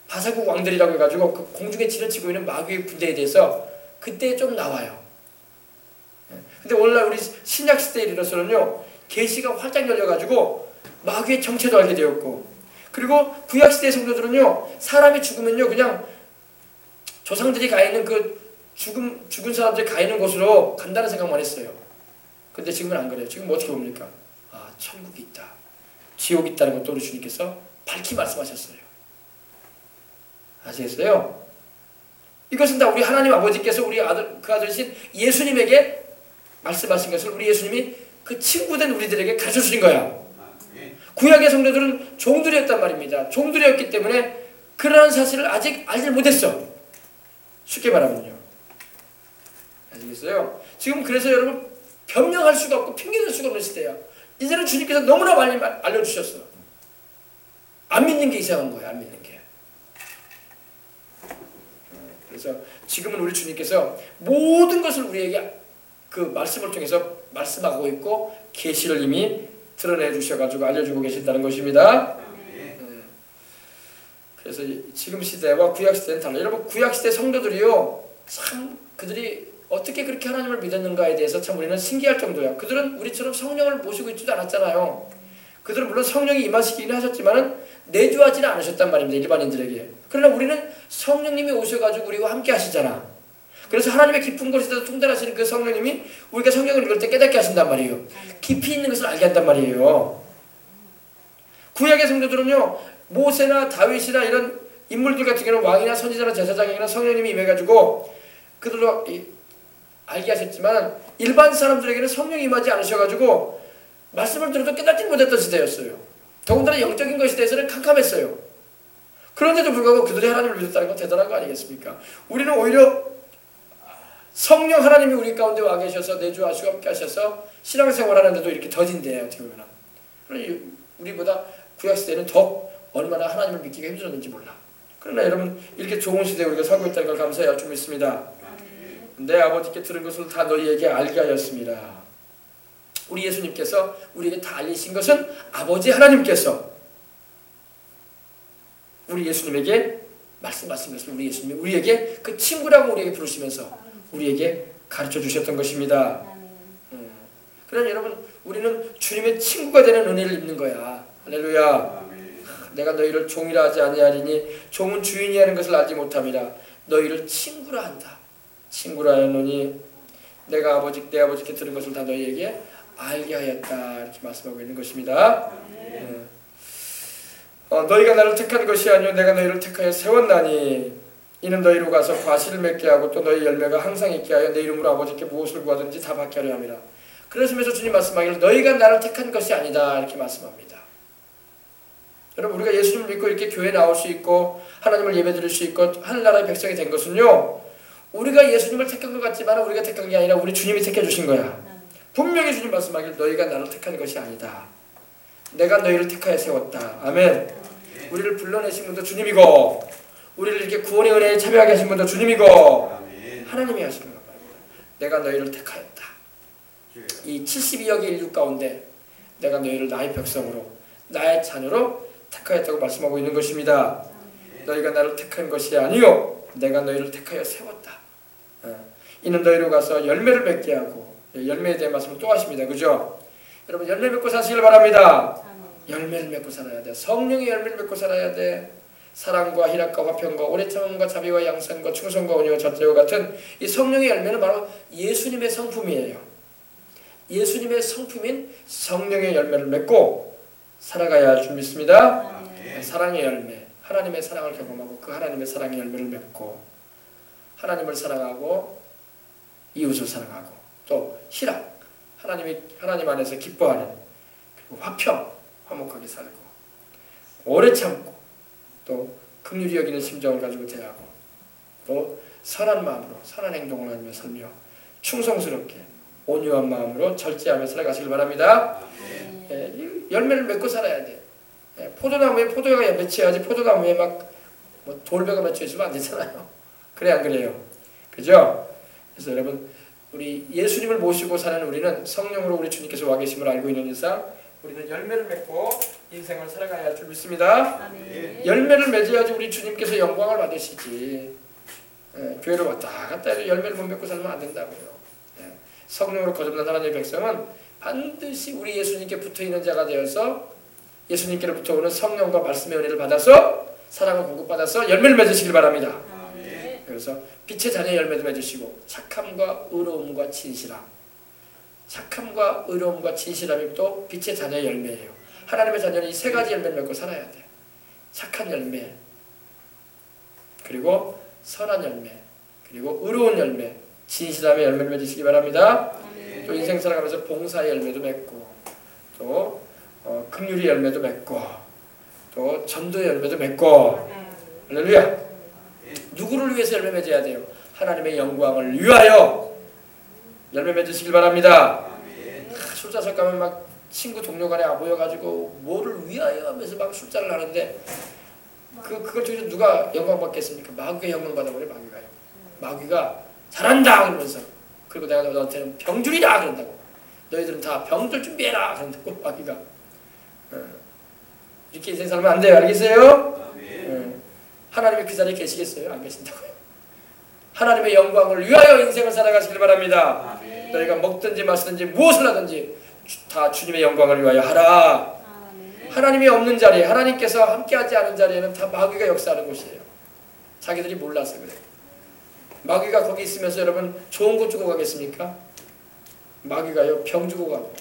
바사국 왕들이라고 해가지고 그 공중에 지르치고 있는 마귀의 군대에 대해서 그때 좀 나와요. 근데 오늘날 우리 신약시대에 이르러서는요 계시가 활짝 열려가지고 마귀의 정체도 알게 되었고 그리고 구약시대 성도들은요 사람이 죽으면요 그냥 조상들이 가 있는 그 죽은 사람들이 가 있는 곳으로 간다는 생각만 했어요. 근데 지금은 안 그래요. 지금 어떻게 봅니까? 아, 천국이 있다, 지옥이 있다는 것도 우리 주님께서 밝히 말씀하셨어요. 아시겠어요? 이것은 다 우리 하나님 아버지께서 우리 아들, 그 아들이신 예수님에게 말씀하신 것을 우리 예수님이 그 친구된 우리들에게 가르쳐 주신 거야. 구약의 성도들은 종들이었단 말입니다. 종들이었기 때문에 그러한 사실을 아직 알지 못했어. 쉽게 말하면요. 아시겠어요? 지금 그래서 여러분 변명할 수가 없고 핑계댈 수가 없는 시대야. 이제는 주님께서 너무나 많이 알려주셨어. 안 믿는 게 이상한 거야. 안 믿는 게. 그래서 지금은 우리 주님께서 모든 것을 우리에게 그 말씀을 통해서 말씀하고 있고 계시를 이미 드러내 주셔가지고 알려주고 계신다는 것입니다. 그래서 지금 시대와 구약 시대는 달라요. 여러분 구약 시대 성도들이요, 참 그들이 어떻게 그렇게 하나님을 믿었는가에 대해서 참 우리는 신기할 정도야. 그들은 우리처럼 성령을 모시고 있지도 않았잖아요. 그들은 물론 성령이 임하시긴 하셨지만은 내주하지는 않으셨단 말입니다. 일반인들에게. 그러나 우리는 성령님이 오셔가지고 우리와 함께 하시잖아. 그래서 하나님의 깊은 곳에서 통달하시는 그 성령님이 우리가 성경을 읽을 때 깨닫게 하신단 말이에요. 깊이 있는 것을 알게 한단 말이에요. 구약의 성도들은요, 모세나 다윗이나 이런 인물들 같은 경우는 왕이나 선지자나 제사장이나 성령님이 임해가지고 그들로 알게 하셨지만 일반 사람들에게는 성령이 임하지 않으셔가지고 말씀을 들어도 깨닫지 못했던 시대였어요. 더군다나 영적인 것에 대해서는 캄캄했어요. 그런데도 불구하고 그들이 하나님을 믿었다는 건 대단한 거 아니겠습니까? 우리는 오히려 성령 하나님이 우리 가운데 와 계셔서 내주하시고 함께 하셔서 신앙생활 하는데도 이렇게 더딘데 어떻게 보면 우리보다 구약시대는 더 얼마나 하나님을 믿기가 힘들었는지 몰라. 그러나 여러분 이렇게 좋은 시대에 우리가 살고 있다는 걸 감사해야 좀 믿습니다. 내 아버지께 들은 것을 다 너희에게 알게 하였습니다. 우리 예수님께서 우리에게 다 알리신 것은 아버지 하나님께서 우리 예수님에게 말씀하신 것을 우리 예수님이 우리에게 그 친구라고 우리에게 부르시면서 우리에게 가르쳐 주셨던 것입니다. 그러나 여러분 우리는 주님의 친구가 되는 은혜를 입는 거야. 할렐루야. 내가 너희를 종이라 하지 아니하리니 종은 주인이 하는 것을 알지 못함이라. 너희를 친구라 한다. 친구라 하노니 내가 내 아버지께 들은 것을 다 너희에게 알게 하였다. 이렇게 말씀하고 있는 것입니다. 너희가 나를 택한 것이 아니요 내가 너희를 택하여 세웠나니 이는 너희로 가서 과실을 맺게 하고 또 너희 열매가 항상 있게 하여 내 이름으로 아버지께 무엇을 구하든지 다 받게 하려 함이라. 그러시면서 주님 말씀하기를 너희가 나를 택한 것이 아니다. 이렇게 말씀합니다. 여러분 우리가 예수님을 믿고 이렇게 교회에 나올 수 있고 하나님을 예배드릴 수 있고 하늘나라의 백성이 된 것은요, 우리가 예수님을 택한 것 같지만 우리가 택한 게 아니라 우리 주님이 택해주신 거야. 분명히 주님 말씀하기를 너희가 나를 택한 것이 아니다. 내가 너희를 택하여 세웠다. 아멘. 우리를 불러내신 분도 주님이고 우리를 이렇게 구원의 은혜에 참여하게 하신 분도 주님이고 하나님이 하신 겁니다. 내가 너희를 택하였다. 이 72억의 인류 가운데 내가 너희를 나의 백성으로 나의 자녀로 택하였다고 말씀하고 있는 것입니다. 너희가 나를 택한 것이 아니요 내가 너희를 택하여 세웠다. 이는 너희로 가서 열매를 맺게 하고, 열매에 대한 말씀을 또 하십니다. 그죠? 여러분 열매 맺고 사시길 바랍니다. 열매를 맺고 살아야 돼. 성령의 열매를 맺고 살아야 돼. 사랑과 희락과 화평과 오래 참음과 자비와 양선과 충성과 온유와 절제와 같은 이 성령의 열매는 바로 예수님의 성품이에요. 예수님의 성품인 성령의 열매를 맺고 살아가야 할 줄 믿습니다. 사랑의 열매, 하나님의 사랑을 경험하고 그 하나님의 사랑의 열매를 맺고 하나님을 사랑하고 이웃을 사랑하고 또 희락, 하나님 안에서 기뻐하는, 그리고 화평, 화목하게 살고 오래 참고 또 긍휼히 여기는 심정을 가지고 대하고 또 선한 마음으로 선한 행동을 하며 살며 충성스럽게 온유한 마음으로 절제하며 살아가시길 바랍니다. 열매를 맺고 살아야 돼. 포도나무에 포도가 맺혀야지 포도나무에 막 돌배가 맺혀 있으면 안 되잖아요. 그래 안 그래요? 그죠? 그래서 여러분 우리 예수님을 모시고 사는 우리는 성령으로 우리 주님께서 와 계심을 알고 있는 이상 우리는 열매를 맺고 인생을 살아가야 할 줄 믿습니다. 아멘. 열매를 맺어야지 우리 주님께서 영광을 받으시지. 교회로 왔다 갔다 해도 열매를 못 맺고 살면 안 된다고요. 성령으로 거듭난 하나님의 백성은 반드시 우리 예수님께 붙어있는 자가 되어서 예수님께로부터 오는 성령과 말씀의 은혜를 받아서 사랑을 공급받아서 열매를 맺으시길 바랍니다. 아멘. 그래서 빛의 자녀의 열매도 맺으시고 착함과 의로움과 진실함. 착함과 의로움과 진실함이 또 빛의 자녀의 열매예요. 하나님의 자녀는 이 세 가지 열매를 맺고 살아야 돼. 착한 열매, 그리고 선한 열매, 그리고 의로운 열매, 진실함의 열매를 맺으시기 바랍니다. 또 인생 살아가면서 봉사의 열매도 맺고, 또 긍휼의 열매도 맺고, 또 전도의 열매도 맺고. 할렐루야. 누구를 위해서 열매 맺어야 돼요? 하나님의 영광을 위하여 열매 맺으시길 바랍니다. 술자석 가면 막 친구 동료 간에 모여가지고 뭐를 위하여 하면서 막 술자를 하는데 그걸 통해서 누가 영광 받겠습니까? 마귀가 영광 받아버려. 마귀가요. 마귀가 잘한다 그러면서, 그리고 내가 너한테는 병줄이다 그런다고. 너희들은 다 병들 준비해라 그런다고 마귀가. 이렇게 인생 살면 안 돼요. 알겠어요? 하나님이 그 자리에 계시겠어요? 안 계신다고요. 하나님의 영광을 위하여 인생을 살아가시길 바랍니다. 너희가 먹든지 마시든지 무엇을 하든지 다 주님의 영광을 위하여 하라. 하나님이 없는 자리에, 하나님께서 함께하지 않은 자리에는 다 마귀가 역사하는 곳이에요. 자기들이 몰라서 그래요. 마귀가 거기 있으면서 여러분 좋은 것 주고 가겠습니까? 마귀가요 병 주고 가고,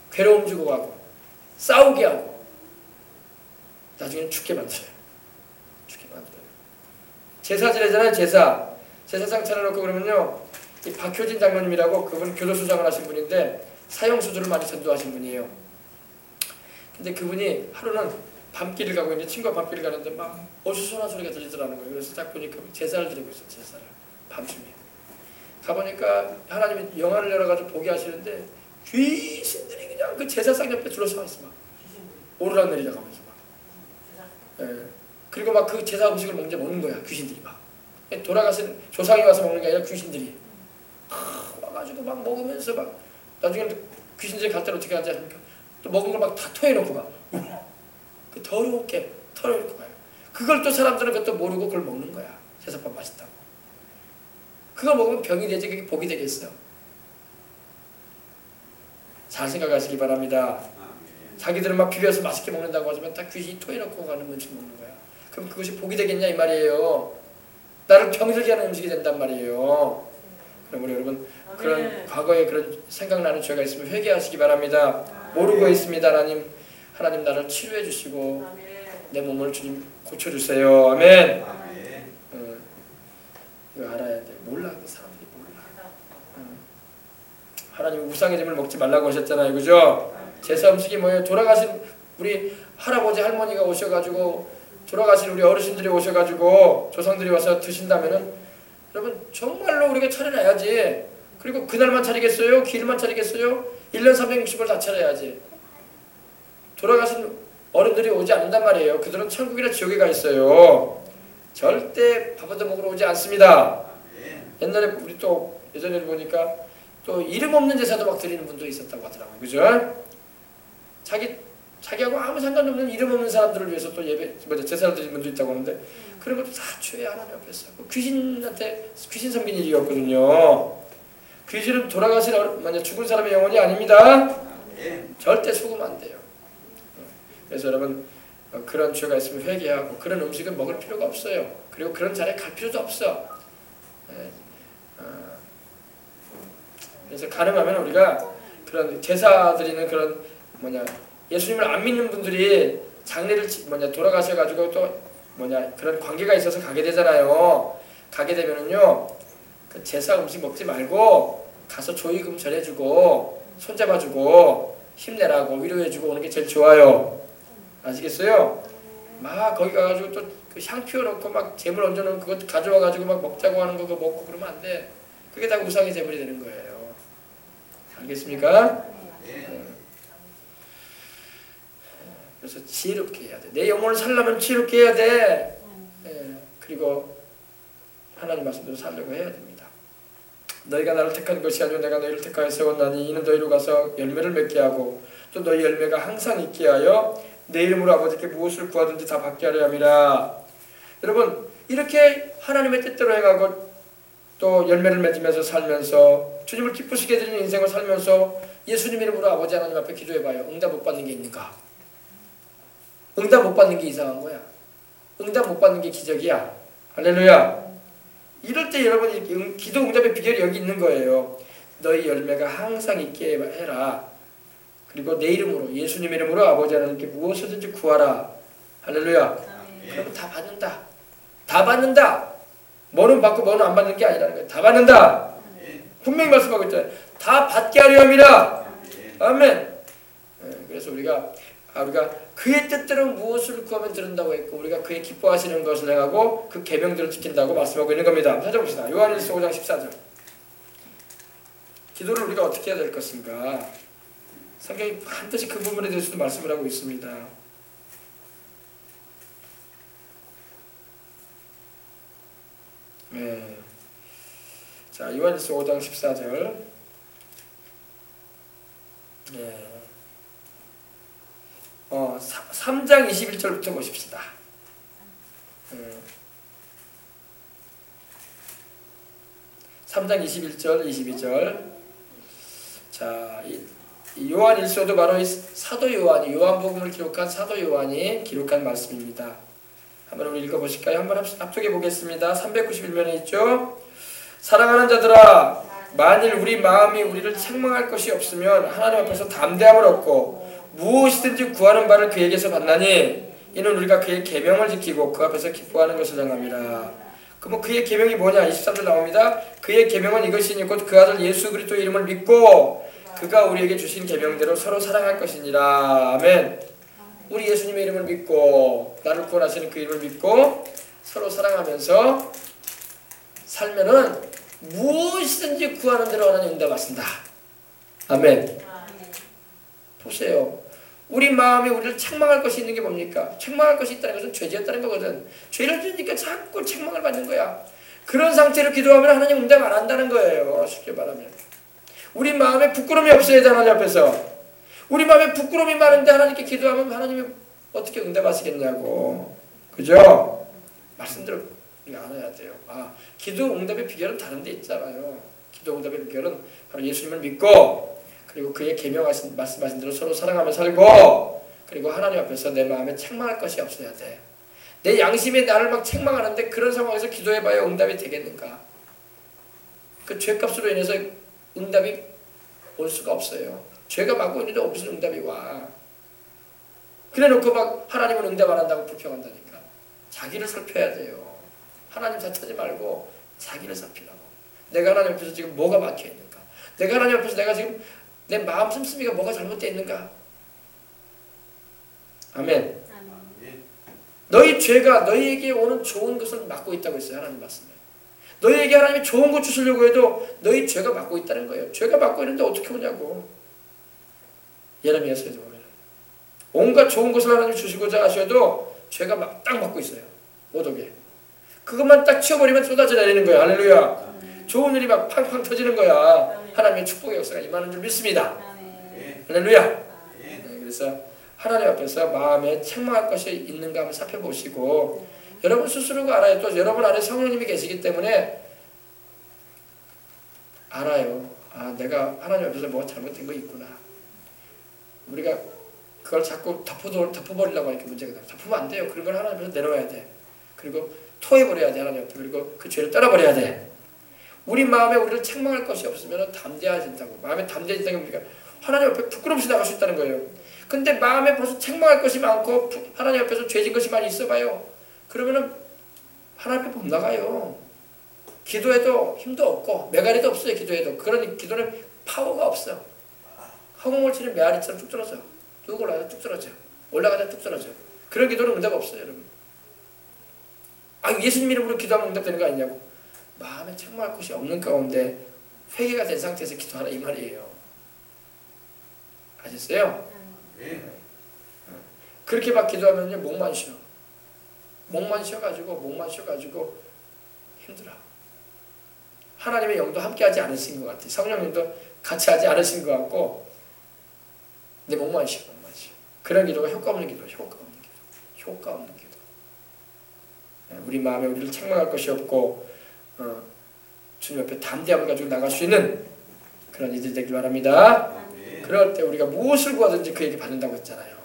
괴로움 주고 가고, 싸우게 하고, 나중에는 죽게 만들어요. 죽게 만들어요. 제사 지내잖아요. 제사상 차려놓고 그러면요, 이 박효진 장로님이라고, 그분 교도소장을 하신 분인데 사형수들을 많이 전도하신 분이에요. 근데 그분이 하루는 밤길을 가고 있는데, 친구가 밤길을 가는데 막 어수선한 소리가 들리더라는 거예요. 그래서 딱 보니까 제사를 드리고 있어요. 제사를 밤중에 가보니까 하나님이 영화를 열어가지고 보게 하시는데 귀신들이 그냥 그 제사상 옆에 둘러서 있어. 막 오르락내리락 하면서 막. 그리고 막 그 제사 음식을 먹는 거야. 귀신들이 막 돌아가신 조상이 와서 먹는 게 아니라 귀신들이 와가지고 막 먹으면서 막 나중에는 귀신들이 갈 때는 어떻게 하지 않습니까? 또 먹은 걸 막 다 토해놓고 가. 그 더럽게 털어놓고 가요. 그걸 또 사람들은 그것도 모르고 그걸 먹는 거야. 제사밥 맛있다고. 그걸 먹으면 병이 되지 그게 복이 되겠어요? 잘 생각하시기 바랍니다. 자기들은 막 비벼서 맛있게 먹는다고 하지만 다 귀신이 토해놓고 가는 음식 먹는 거야. 그럼 그것이 복이 되겠냐 이 말이에요. 나를 병들게 하는 음식이 된단 말이에요. 그럼 우리 여러분 그런 과거에 그런 생각나는 죄가 있으면 회개하시기 바랍니다. 모르고 있습니다. 하나님 나를 치료해 주시고 내 몸을 주님 고쳐주세요. 아멘. 이거 알아야 돼. 몰라. 사람들이 몰라. 하나님 우상의 짐을 먹지 말라고 하셨잖아요. 그죠? 제사 음식이 뭐예요? 돌아가신 우리 할아버지 할머니가 오셔가지고, 돌아가신 우리 어르신들이 오셔가지고 조상들이 와서 드신다면은 여러분 정말로 우리가 차려놔야지. 그리고 그날만 차리겠어요? 기일만 차리겠어요? 1년 360을 다 차려야지. 돌아가신 어른들이 오지 않는단 말이에요. 그들은 천국이나 지옥에 가 있어요. 절대 밥 얻어 먹으러 오지 않습니다. 옛날에 우리 또 예전에 보니까 또 이름 없는 제사도 막 드리는 분도 있었다고 하더라고요. 그죠? 자기하고 아무 상관없는 이름 없는 사람들을 위해서 또 제사를 드리는 분도 있다고 하는데, 그런 것도 다 죄 하나님 앞에서 귀신한테 귀신 섬긴 일이었거든요. 귀신은 돌아가신 만약 죽은 사람의 영혼이 아닙니다. 절대 속으면 안 돼요. 그래서 여러분 그런 죄가 있으면 회개하고, 그런 음식은 먹을 필요가 없어요. 그리고 그런 자리에 갈 필요도 없어. 그래서 가능하면 우리가 그런 제사 드리는 그런 예수님을 안 믿는 분들이 장례를 돌아가셔가지고 또 그런 관계가 있어서 가게 되잖아요. 가게 되면은요, 그 제사 음식 먹지 말고 가서 조의금 전해주고 손잡아주고 힘내라고 위로해주고 오는 게 제일 좋아요. 아시겠어요? 막 거기 가가지고 또 그 향 피워놓고 막 재물 얹어놓은 그것 가져와가지고 막 먹자고 하는 거 그거 먹고 그러면 안 돼. 그게 다 우상의 재물이 되는 거예요. 알겠습니까? 그래서 지혜롭게 해야 돼. 내 영혼을 살려면 지혜롭게 해야 돼. 그리고 하나님 말씀대로 살려고 해야 됩니다. 너희가 나를 택한 것이 아니라 내가 너희를 택하여 세웠나니 이는 너희로 가서 열매를 맺게 하고 또 너희 열매가 항상 있게 하여 내 이름으로 아버지께 무엇을 구하든지 다 받게 하려 함이라. 여러분 이렇게 하나님의 뜻대로 해가고 또 열매를 맺으면서 살면서 주님을 기쁘시게 해드리는 인생을 살면서 예수님 이름으로 아버지 하나님 앞에 기도해봐요. 응답 못 받는 게 있는가? 응답 못 받는 게 이상한 거야. 응답 못 받는 게 기적이야. 할렐루야. 이럴 때 여러분 기도 응답의 비결이 여기 있는 거예요. 너희 열매가 항상 있게 해라. 그리고 내 이름으로 예수님 이름으로 아버지 하나님께 무엇이든지 구하라. 할렐루야. 그러면 다 받는다. 다 받는다. 뭐는 받고 뭐는 안 받는 게 아니라는 거예요. 다 받는다. 분명히 말씀하고 있잖아요. 다 받게 하려 함이라. 아멘. 그래서 우리가 그의 뜻대로 무엇을 구하면 들은다고 했고 우리가 그의 기뻐하시는 것을 행하고 그 계명들을 지킨다고 말씀하고 있는 겁니다. 한번 찾아봅시다. 요한일서 5장 14절. 기도를 우리가 어떻게 해야 될 것인가? 성경이 반드시 그 부분에 대해서도 말씀을 하고 있습니다. 네. 자, 요한일서 5장 14절. 네. 3장 21절부터 보십시다. 3장 21절, 22절. 자, 이 요한일서도 바로 이 사도 요한이 요한복음을 기록한 사도 요한이 기록한 말씀입니다. 한번 우리 읽어보실까요? 한번 합독해 보겠습니다. 391면에 있죠. 사랑하는 자들아, 만일 우리 마음이 우리를 책망할 것이 없으면 하나님 앞에서 담대함을 얻고 무엇이든지 구하는 바를 그에게서 받나니 이는 우리가 그의 계명을 지키고 그 앞에서 기뻐하는 것을 행함이라. 그럼 그의 계명이 뭐냐? 23절 나옵니다. 그의 계명은 이것이니 곧 그 아들 예수 그리스도의 이름을 믿고 그가 우리에게 주신 계명대로 서로 사랑할 것이니라. 아멘. 우리 예수님의 이름을 믿고 나를 구원하시는 그 이름을 믿고 서로 사랑하면서 살면은 무엇이든지 구하는 대로 하나님 응답하신다. 아멘. 보세요. 우리 마음에 우리를 책망할 것이 있는 게 뭡니까? 책망할 것이 있다는 것은 죄지었다는 거거든. 죄를 지으니까 자꾸 책망을 받는 거야. 그런 상태로 기도하면 하나님 응답 안 한다는 거예요. 쉽게 말하면. 우리 마음에 부끄러움이 없어야 돼. 하나님 앞에서. 우리 마음에 부끄러움이 많은데 하나님께 기도하면 하나님이 어떻게 응답하시겠냐고. 그죠? 말씀대로 우리가 알아야 돼요. 기도 응답의 비결은 다른 데 있잖아요. 기도 응답의 비결은 바로 예수님을 믿고 그리고 그의 계명하신 말씀하신 대로 서로 사랑하며 살고 그리고 하나님 앞에서 내 마음에 책망할 것이 없어야 돼. 내 양심이 나를 막 책망하는데 그런 상황에서 기도해봐야 응답이 되겠는가? 그 죄값으로 인해서 응답이 올 수가 없어요. 죄가 막고 있는데 무슨 응답이 와. 그래놓고 막 하나님은 응답 안 한다고 불평한다니까. 자기를 살펴야 돼요. 하나님 탓하지 말고 자기를 살피라고. 내가 하나님 앞에서 지금 뭐가 막혀있는가? 내가 하나님 앞에서 내가 지금 내 마음 씀씀이가 뭐가 잘못되어 있는가? 아멘. 너희 죄가 너희에게 오는 좋은 것을 막고 있다고 했어요. 하나님 말씀에. 너희에게 하나님이 좋은 것 주시려고 해도 너희 죄가 막고 있다는 거예요. 죄가 막고 있는데 어떻게 오냐고. 예레미야서에도 보면 온갖 좋은 것을 하나님 주시고자 하셔도 죄가 막 딱 막고 있어요. 못 오게. 그것만 딱 치워버리면 쏟아져 내리는 거야. 할렐루야. 좋은 일이 막 팡팡 터지는 거야. 하나님의 축복의 역사가 임하는 줄 믿습니다. 할렐루야. 그래서 하나님 앞에서 마음에 책망할 것이 있는가 한번 살펴보시고 여러분 스스로가 알아요. 또 여러분 안에 성령님이 계시기 때문에 알아요. 내가 하나님 앞에서 뭐가 잘못된 거 있구나. 우리가 그걸 자꾸 덮어버리려고 하니까 문제가 돼요. 덮으면 안 돼요. 그런 걸 하나님 앞에서 내려와야 돼. 그리고 토해버려야 돼. 하나님 앞에. 그리고 그 죄를 떠나버려야 돼. 우리 마음에 우리를 책망할 것이 없으면 담대해진다고. 마음에 담대해진다는 게 뭡니까? 하나님 앞에 부끄러움없이 나갈 수 있다는 거예요. 근데 마음에 벌써 책망할 것이 많고 하나님 앞에서 죄진 것이 많이 있어봐요. 그러면은 하나님 앞에 못 나가요. 기도해도 힘도 없고 메가리도 없어요. 기도해도. 그러니 기도는 파워가 없어. 허공을 치는 메아리처럼 쭉 떨어져. 쭉 올라가다 쭉 떨어져. 올라가다 쭉 떨어져. 그런 기도는 응답 없어요. 여러분. 예수님 이름으로 기도하면 응답되는 거 아니냐고. 마음에 책망할 것이 없는 가운데 회개가 된 상태에서 기도하라 이 말이에요. 아셨어요? 그렇게 막 기도하면요 목만 쉬어. 목만 쉬어가지고 힘들어. 하나님의 영도 함께하지 않으신 것 같아. 성령님도 같이 하지 않으신 것 같고 내 목만 쉬어. 그런 기도가 효과 없는 기도. 우리 마음에 우리를 책망할 것이 없고 주님 옆에 담대함을 가지고 나갈 수 있는 그런 이들 되길 바랍니다. 그럴 때 우리가 무엇을 구하든지 그에게 받는다고 했잖아요.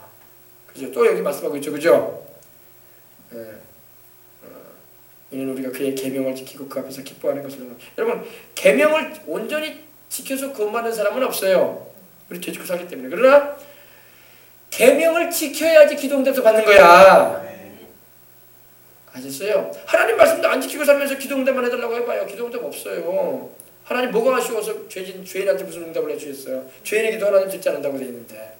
그죠? 또 여기 말씀하고 있죠. 그죠? 이는 우리가 그의 계명을 지키고 그 앞에서 기뻐하는 것을. 여러분, 계명을 온전히 지켜서 구원받는 사람은 없어요. 우리 죄짓고 살기 때문에. 그러나 계명을 지켜야지 기도응답도 받는 거야. 아셨어요? 하나님 말씀도 안 지키고 살면서 기도응답만 해달라고 해봐요. 기도응답 없어요. 하나님 뭐가 아쉬워서 죄인한테 무슨 응답을 해주셨어요? 죄인의 기도 하나님 듣지 않는다고 되어 있는데.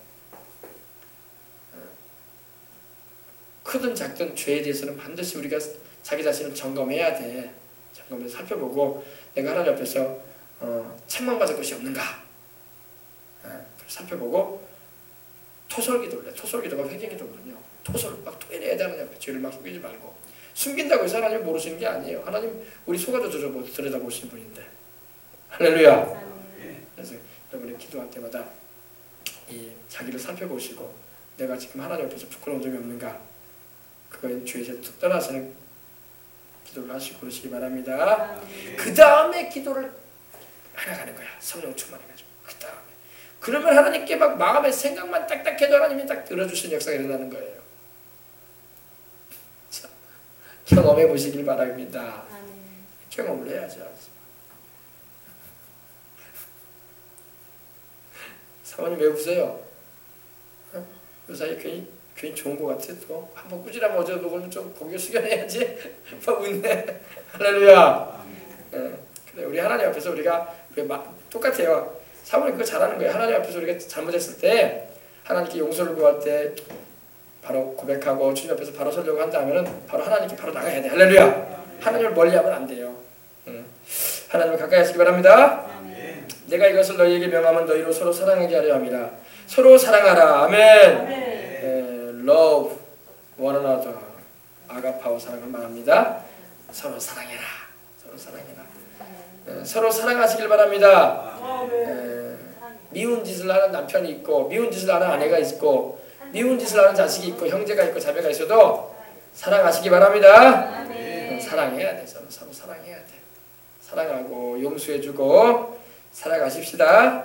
크든 작든 죄에 대해서는 반드시 우리가 자기 자신을 점검해야 돼. 점검해서 살펴보고 내가 하나님 앞에서 책망받을 것이 없는가 살펴보고 토설기도를 해. 토설기도가 회개기도거든요. 토설 막 토해내야 되는 죄를 막 숨기지 말고. 숨긴다고 해서 하나님 모르시는 게 아니에요. 하나님 우리 속아도 들여다보시는 분인데. 할렐루야. 그래서 여러분이 기도할 때마다 이 자기를 살펴보시고 내가 지금 하나님 앞에서 부끄러운 점이 없는가, 그거에 죄에서 툭 떠나서는 기도를 하시고 그러시기 바랍니다. 그 다음에 기도를 해나가는 거야. 성령 충만해가지고. 그 다음에 그러면 하나님께 막 마음의 생각만 딱딱해도 하나님이 딱 들어주시는 역사가 일어나는 거예요. 자, 경험해 보시길 바랍니다. 경험을 해야죠. 사모님 왜 웃어요? 요 사이에 괜히 좋은 것 같아. 또 한번 꾸지람면 어제도 오늘 좀 고개 숙여내야지. 막 웃네. 할렐루야. 그래, 우리 하나님 앞에서 우리가 똑같아요. 사모님 그거 잘하는 거예요. 하나님 앞에서 우리가 잘못했을 때 하나님께 용서를 구할 때 바로 고백하고 주님 앞에서 바로 서려고 한다면은 바로 하나님께 바로 나가야 돼. 할렐루야. 하나님을 멀리하면 안 돼요. 하나님을 가까이 하시기 바랍니다. 내가 이것을 너희에게 명하면 너희로 서로 사랑하게 하려 함이라. 서로 사랑하라. 아멘. Love one another. 아가파오 사랑을 말합니다. 서로 사랑해라. 서로 사랑해라. 서로 사랑하시길 바랍니다. 미운 짓을 하는 남편이 있고 미운 짓을 하는 아내가 있고 미운 짓을 하는 자식이 있고 형제가 있고 자매가 있어도 사랑하시기 바랍니다. 사랑해야 돼. 서로 사랑해야 돼. 사랑하고 용서해주고 살아가십시다.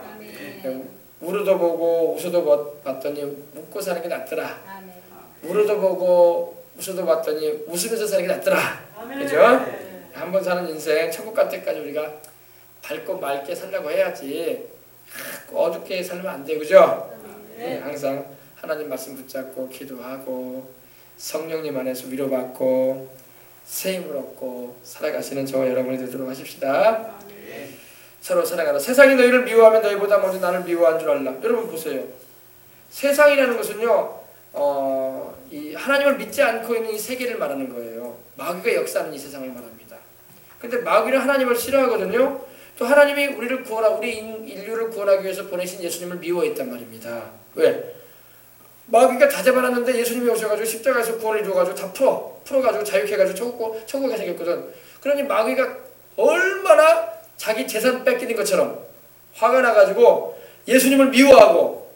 울어도 보고 웃어도 봤더니 웃고 사는 게 낫더라. 울어도 보고 웃어도 봤더니 웃으면서 사는 게 낫더라. 그죠? 한번 사는 인생 천국 갈 때까지 우리가 밝고 맑게 살려고 해야지 어둡게 살면 안 돼. 그죠? 항상 하나님 말씀 붙잡고 기도하고 성령님 안에서 위로받고 새 힘을 얻고 살아가시는 저와 여러분이 되도록 하십시다. 서로 사랑하라. 세상이 너희를 미워하면 너희보다 먼저 나를 미워한 줄 알라. 여러분 보세요. 세상이라는 것은요, 이 하나님을 믿지 않고 있는 이 세계를 말하는 거예요. 마귀가 역사하는 이 세상을 말합니다. 근데 마귀는 하나님을 싫어하거든요. 또 하나님이 우리 인류를 구원하기 위해서 보내신 예수님을 미워했단 말입니다. 왜? 마귀가 다 잡아놨는데 예수님이 오셔가지고 십자가에서 구원을 줘가지고 다 풀어가지고 자유케해가지고 천국에 생겼거든. 그러니 마귀가 얼마나 자기 재산 뺏기는 것처럼 화가 나가지고 예수님을 미워하고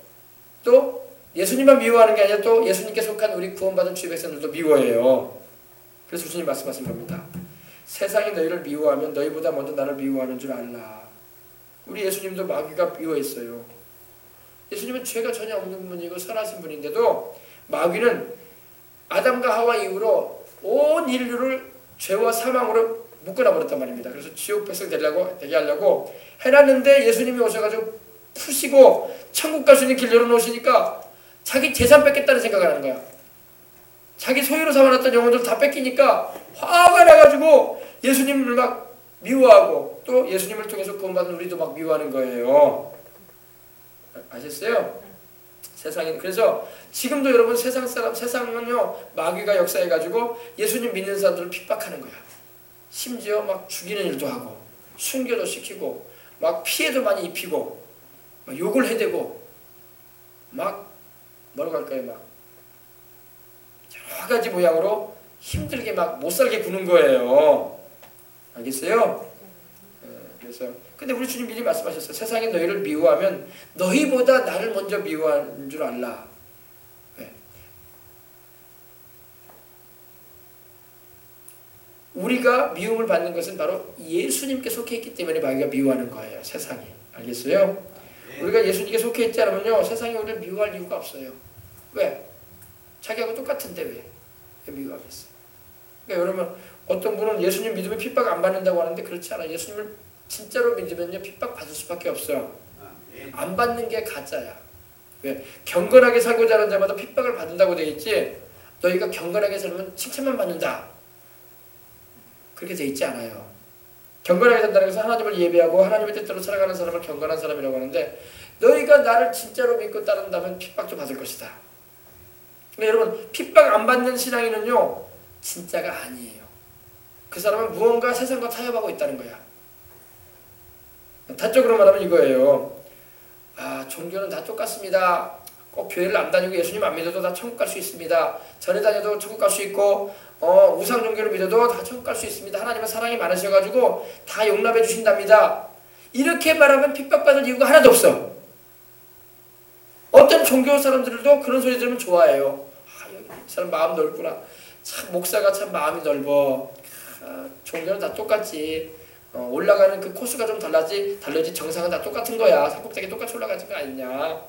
또 예수님만 미워하는 게 아니라 또 예수님께 속한 우리 구원받은 주의 백성들도 미워해요. 그래서 주님 말씀하신 겁니다. 세상이 너희를 미워하면 너희보다 먼저 나를 미워하는 줄 알라. 우리 예수님도 마귀가 미워했어요. 예수님은 죄가 전혀 없는 분이고 선하신 분인데도 마귀는 아담과 하와 이후로 온 인류를 죄와 사망으로 묶어놔버렸단 말입니다. 그래서 지옥 백성 되게 하려고 해놨는데 예수님이 오셔가지고 푸시고 천국 갈 수 있는 길 열어놓으시니까 자기 재산 뺏겠다는 생각을 하는 거야. 자기 소유로 삼아놨던 영혼들 다 뺏기니까 화가 나가지고 예수님을 막 미워하고 또 예수님을 통해서 구원받은 우리도 막 미워하는 거예요. 아셨어요? 세상에. 그래서 지금도 여러분 세상은요 마귀가 역사해가지고 예수님 믿는 사람들을 핍박하는 거야. 심지어 막 죽이는 일도 하고 순교도 시키고 막 피해도 많이 입히고 막 욕을 해대고 막 뭐라고 할까요? 막 여러 가지 모양으로 힘들게 막 못살게 구는 거예요. 알겠어요? 그래서 근데 우리 주님 미리 말씀하셨어요. 세상이 너희를 미워하면 너희보다 나를 먼저 미워하는 줄 알라. 네. 우리가 미움을 받는 것은 바로 예수님께 속해 있기 때문에 마귀가 미워하는 거예요. 세상이. 알겠어요? 우리가 예수님께 속해 있지 않으면요 세상이 우리를 미워할 이유가 없어요. 왜? 자기하고 똑같은데 왜 미워하겠어요? 그러니까 여러분 어떤 분은 예수님 믿으면 핍박 안 받는다고 하는데 그렇지 않아요. 예수님을 진짜로 믿으면요 핍박 받을 수밖에 없어요. 안 받는 게 가짜야. 왜? 경건하게 살고자 하는 자마다 핍박을 받는다고 되어 있지 너희가 경건하게 살면 칭찬만 받는다. 그렇게 되어 있지 않아요. 경건하게 산다는 것은 하나님을 예배하고 하나님의 뜻대로 살아가는 사람을 경건한 사람이라고 하는데 너희가 나를 진짜로 믿고 따른다면 핍박도 받을 것이다. 그러니까 여러분 핍박 안 받는 신앙인은요 진짜가 아니에요. 그 사람은 무언가 세상과 타협하고 있다는 거야. 단적으로 말하면 이거예요. 아, 종교는 다 똑같습니다. 꼭 교회를 안 다니고 예수님 안 믿어도 다 천국 갈 수 있습니다. 절에 다녀도 천국 갈 수 있고 우상 종교를 믿어도 다 천국 갈 수 있습니다. 하나님은 사랑이 많으셔가지고 다 용납해 주신답니다. 이렇게 말하면 핍박받을 이유가 하나도 없어. 어떤 종교 사람들도 그런 소리 들으면 좋아해요. 아, 여기 이 사람 마음 넓구나. 참 목사가 참 마음이 넓어. 아, 종교는 다 똑같지. 올라가는 그 코스가 좀 달라지 정상은 다 똑같은 거야. 산꼭대기 똑같이 올라가는 거 아니냐.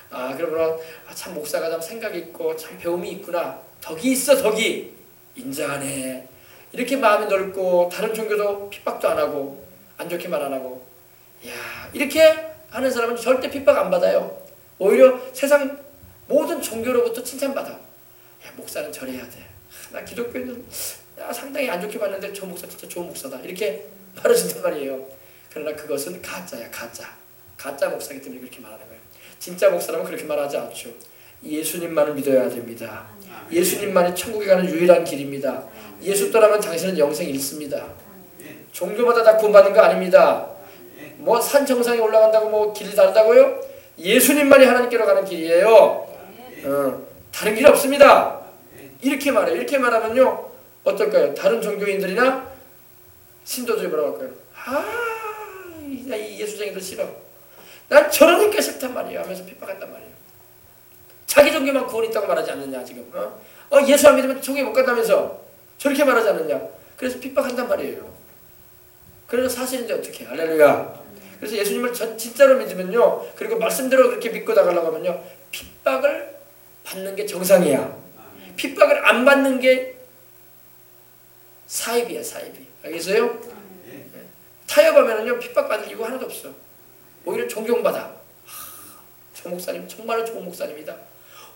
아, 그러면 참 목사가 참 생각이 있고 참 배움이 있구나. 덕이 있어, 덕이. 인자하네. 이렇게 마음이 넓고 다른 종교도 핍박도 안 하고 안 좋게 말 안 하고 야, 이렇게 하는 사람은 절대 핍박 안 받아요. 오히려 세상 모든 종교로부터 칭찬받아. 야, 목사는 절해야 돼. 나 기독교는 상당히 안 좋게 봤는데 저 목사 진짜 좋은 목사다. 이렇게 말해준단 말이에요. 그러나 그것은 가짜야, 가짜. 가짜 목사이기 때문에 그렇게 말하는 거예요. 진짜 목사라면 그렇게 말하지 않죠. 예수님만을 믿어야 됩니다. 예수님만이 천국에 가는 유일한 길입니다. 예수 떠나면 당신은 영생 잃습니다. 종교마다 다 구원받는 거 아닙니다. 뭐 산 정상에 올라간다고 뭐 길이 다르다고요? 예수님만이 하나님께로 가는 길이에요. 다른 길 없습니다. 이렇게 말해요. 이렇게 말하면요 어떨까요? 다른 종교인들이나 신도들이 뭐라고 할까요? 아, 이 예수쟁이들 싫어. 난 저러니까 싫단 말이에요 하면서 핍박한단 말이에요. 자기 종교만 구원 있다고 말하지 않느냐 지금. 예수 안 믿으면 천국에 못 간다면서 저렇게 말하지 않느냐. 그래서 핍박한단 말이에요. 그래서 사실인데 어떻게 할렐루야. 그래서 예수님을 진짜로 믿으면요 그리고 말씀대로 그렇게 믿고 나가려고 하면요 핍박을 받는 게 정상이야. 핍박을 안 받는 게 사입이야, 사입이. 알겠어요? 타협하면은요 핍박받을 이유가 하나도 없어. 오히려 존경받아. 저 목사님 정말로 좋은 목사님이다.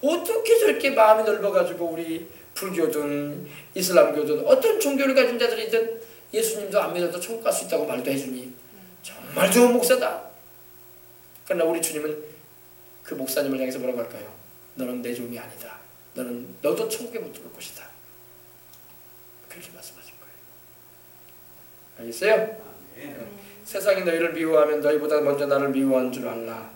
어떻게 저렇게 마음이 넓어가지고 우리 불교든 이슬람교든 어떤 종교를 가진 자들이든 예수님도 안 믿어도 천국 갈 수 있다고 말도 해주니 정말 좋은 목사다. 그러나 우리 주님은 그 목사님을 향해서 뭐라고 할까요? 너는 내 종이 아니다. 너도 천국에 못 들어올 것이다. 그렇게 말씀하신 거예요. 알겠어요? 세상이 너희를 미워하면 너희보다 먼저 나를 미워한 줄 알라.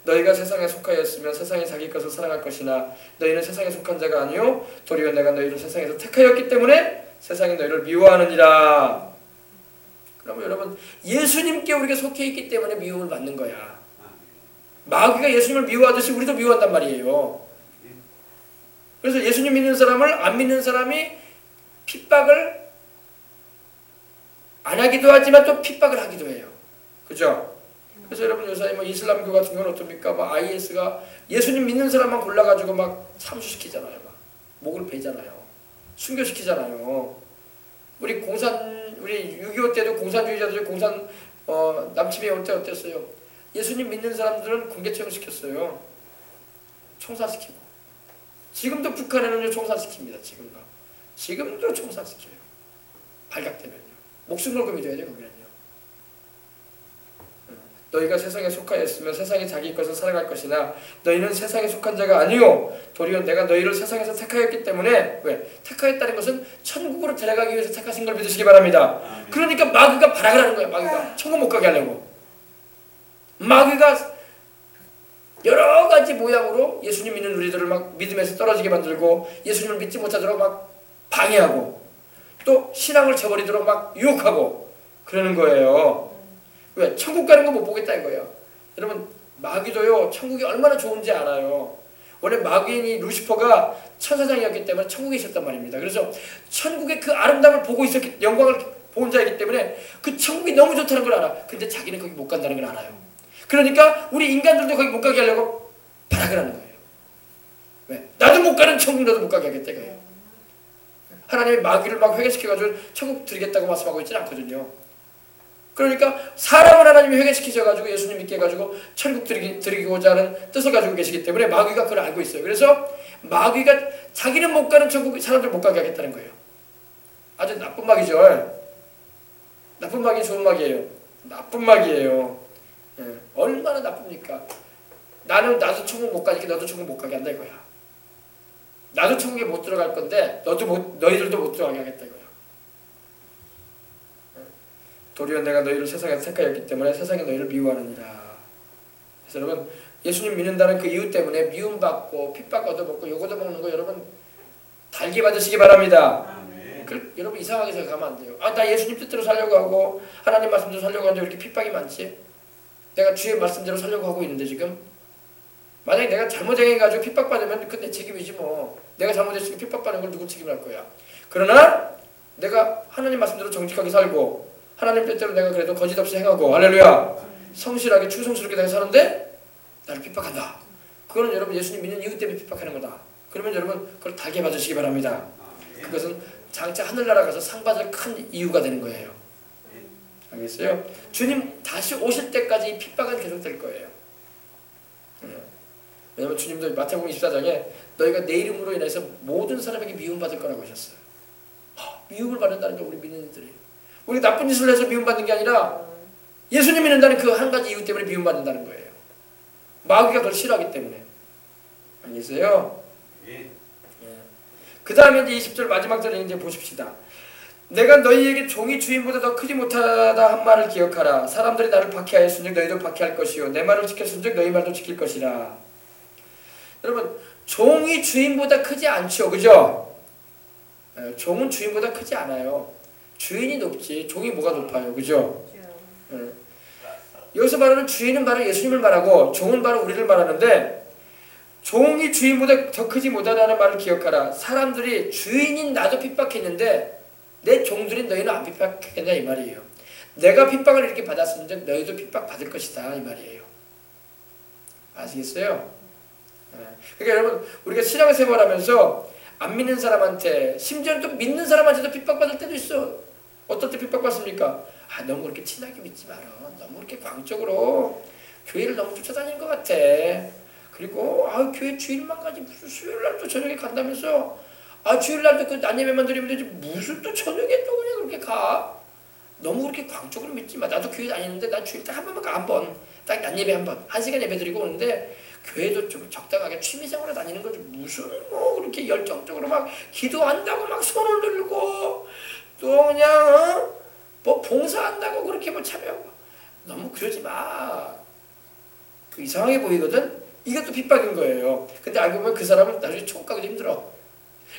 너희가 세상에 속하였으면 세상이 자기 것을 사랑할 것이나 너희는 세상에 속한 자가 아니요 도리어 내가 너희를 세상에서 택하였기 때문에 세상이 너희를 미워하느니라. 그러면 여러분 예수님께 우리가 속해 있기 때문에 미움을 받는 거야. 마귀가 예수님을 미워하듯이 우리도 미워한단 말이에요. 그래서 예수님 믿는 사람을 안 믿는 사람이 핍박을 안 하기도 하지만 또 핍박을 하기도 해요. 그죠? 그래서 여러분 요새 뭐 이슬람교 같은 경우는 어떻습니까? 막 IS가 예수님 믿는 사람만 골라가지고 막 참수시키잖아요. 막 목을 베잖아요. 순교시키잖아요. 우리 6.25 때도 공산주의자들이 남침해 올 때 어땠어요? 예수님 믿는 사람들은 공개처형시켰어요. 총살시키고. 지금도 북한에는요 총살시킵니다. 지금도 총살시켜요. 발각되면요. 목숨 걸고 믿어야 돼요. 거기는요. 너희가 세상에 속하였으면 세상이 자기 것을 살아갈 것이나 너희는 세상에 속한 자가 아니요 도리어 내가 너희를 세상에서 택하였기 때문에 왜? 택하였다는 것은 천국으로 데려가기 위해서 택하신 걸 믿으시기 바랍니다. 그러니까 마귀가 발악을 하는 거예요. 마귀가 천국 못 가게 하려고. 마귀가 여러 가지 모양으로 예수님 믿는 우리들을 막 믿음에서 떨어지게 만들고 예수님을 믿지 못하도록 막 방해하고 또 신앙을 저버리도록 막 유혹하고 그러는 거예요. 왜? 천국 가는 거 못 보겠다 이거예요. 여러분 마귀도요 천국이 얼마나 좋은지 알아요. 원래 마귀인이 루시퍼가 천사장이었기 때문에 천국에 있었단 말입니다. 그래서 천국의 그 아름다움을 보고 있었기 영광을 본 자이기 때문에 그 천국이 너무 좋다는 걸 알아. 근데 자기는 거기 못 간다는 걸 알아요. 그러니까 우리 인간들도 거기 못 가게 하려고 발악을 하는 거예요. 왜? 나도 못 가는 천국 너도 못 가게 하겠다 이거예요. 하나님이 마귀를 막 회개시켜가지고 천국 드리겠다고 말씀하고 있지는 않거든요. 그러니까 사람을 하나님이 회개시키셔가지고 예수님 믿게 해가지고 천국 드리고자 하는 뜻을 가지고 계시기 때문에 마귀가 그걸 알고 있어요. 그래서 마귀가 자기는 못 가는 천국 사람들 못 가게 하겠다는 거예요. 아주 나쁜 마귀죠. 나쁜 마귀 좋은 마귀예요. 나쁜 마귀예요. 예, 얼마나 나쁩니까? 나도 천국 못 가니까 너도 천국 못 가게 한다 이거야. 나도 천국에 못 들어갈 건데 너희들도 못 들어가게 하겠다 이거야. 도리어 내가 너희를 세상에 택하였기 때문에 세상이 너희를 미워하느니라. 그래서 여러분 예수님 믿는다는 그 이유 때문에 미움받고 핍박 얻어먹고 욕 얻어먹는 거 여러분 달게 받으시기 바랍니다. 여러분 이상하게 생각하면 안 돼요. 나 예수님 뜻대로 살려고 하고 하나님 말씀대로 살려고 하는데 왜 이렇게 핍박이 많지? 내가 주의 말씀대로 살려고 하고 있는데 지금 만약에 내가 잘못해가지고 핍박받으면 그건 내 책임이지 뭐. 내가 잘못했으니까 핍박받는 걸 누구 책임을 할 거야. 그러나 내가 하나님 말씀대로 정직하게 살고 하나님 뜻대로 내가 그래도 거짓없이 행하고 할렐루야 성실하게 충성스럽게 내가 사는데 나를 핍박한다. 그거는 여러분 예수님 믿는 이유 때문에 핍박하는 거다. 그러면 여러분 그걸 달게 받으시기 바랍니다. 그것은 장차 하늘나라 가서 상 받을 큰 이유가 되는 거예요. 알겠어요? 주님 다시 오실 때까지 이 핍박은 계속될 거예요. 왜냐하면 주님도 마태복음 24장에 너희가 내 이름으로 인해서 모든 사람에게 미움받을 거라고 하셨어요. 미움을 받는다는 게 우리 믿는 이들이 우리 나쁜 짓을 해서 미움받는 게 아니라 예수님 믿는다는 그 한 가지 이유 때문에 미움받는다는 거예요. 마귀가 그걸 싫어하기 때문에. 알겠어요? 그 다음에 이제 20절 마지막 절에 이제 보십시다. 내가 너희에게 종이 주인보다 더 크지 못하다 한 말을 기억하라. 사람들이 나를 박해하였으니 너희도 박해할 것이요 내 말을 지켰으니 너희 말도 지킬 것이라. 여러분 종이 주인보다 크지 않죠. 그죠? 종은 주인보다 크지 않아요. 주인이 높지 종이 뭐가 높아요. 그죠? 여기서 말하는 주인은 바로 예수님을 말하고 종은 바로 우리를 말하는데 종이 주인보다 더 크지 못하다는 말을 기억하라. 사람들이 주인인 나도 핍박했는데 내 종들인 너희는 안 핍박했냐 이 말이에요. 내가 핍박을 이렇게 받았으니 너희도 핍박받을 것이다 이 말이에요. 아시겠어요? 그러니까 여러분 우리가 신앙생활 하면서 안 믿는 사람한테 심지어는 또 믿는 사람한테도 핍박받을 때도 있어. 어떨 때 핍박받습니까? 너무 그렇게 친하게 믿지 마라. 너무 그렇게 광적으로 교회를 너무 쫓아다니는 것 같아. 그리고 교회 주일만까지 무슨 수요일날도 저녁에 간다면서 주일날도 그 낮예배만 드리면 되지 무슨 또 저녁에 또 그냥 그렇게 가. 너무 그렇게 광적으로 믿지 마. 나도 교회 다니는데 난 주일 딱 한 번만 가. 한 번. 딱 낮예배 한 번. 1시간 예배 드리고 오는데 교회도 좀 적당하게 취미생활로 다니는 거지 무슨 뭐 그렇게 열정적으로 막 기도한다고 막 손을 들고 또 그냥 뭐 봉사한다고 그렇게 뭐 참여하고 너무 그러지 마. 그 이상하게 보이거든. 이것도 핍박인 거예요. 근데 알고 보면 그 사람은 나중에 천국 가기도 힘들어.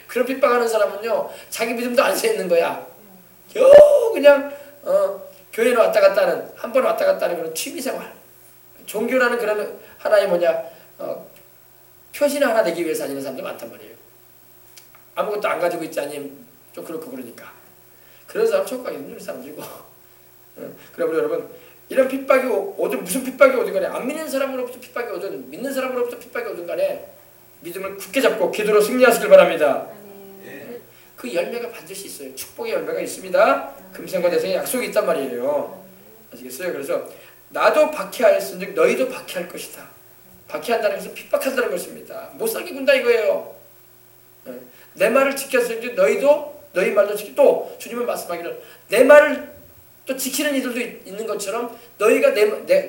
그런 핍박하는 사람은요 자기 믿음도 안 서 있는 거야. 겨우 그냥 교회는 왔다 갔다 하는 한 번 왔다 갔다 하는 그런 취미생활. 종교라는 그런 하나의 표시나 하나 내기 위해서 다니는 사람도 많단 말이에요. 아무것도 안 가지고 있지 않으면 좀 그렇고 그러니까. 그런 사람 천국 가기 힘든 사람들이고. 그러므로 여러분 이런 핍박이 오든 무슨 핍박이 오든 간에 안 믿는 사람으로부터 핍박이 오든 믿는 사람으로부터 핍박이 오든 간에 믿음을 굳게 잡고 기도로 승리하시길 바랍니다. 그 열매가 반드시 있어요. 축복의 열매가 있습니다. 금생과 대생의 약속이 있단 말이에요. 아시겠어요? 그래서 나도 박해하였으니 너희도 박해할 것이다. 박해한다는 것은 핍박한다는 것입니다. 못 살게 군다 이거예요. 내 말을 지켰으니 너희도 너희 말도 지키고 또 주님은 말씀하기를 내 말을 또 지키는 이들도 있는 것처럼 너희가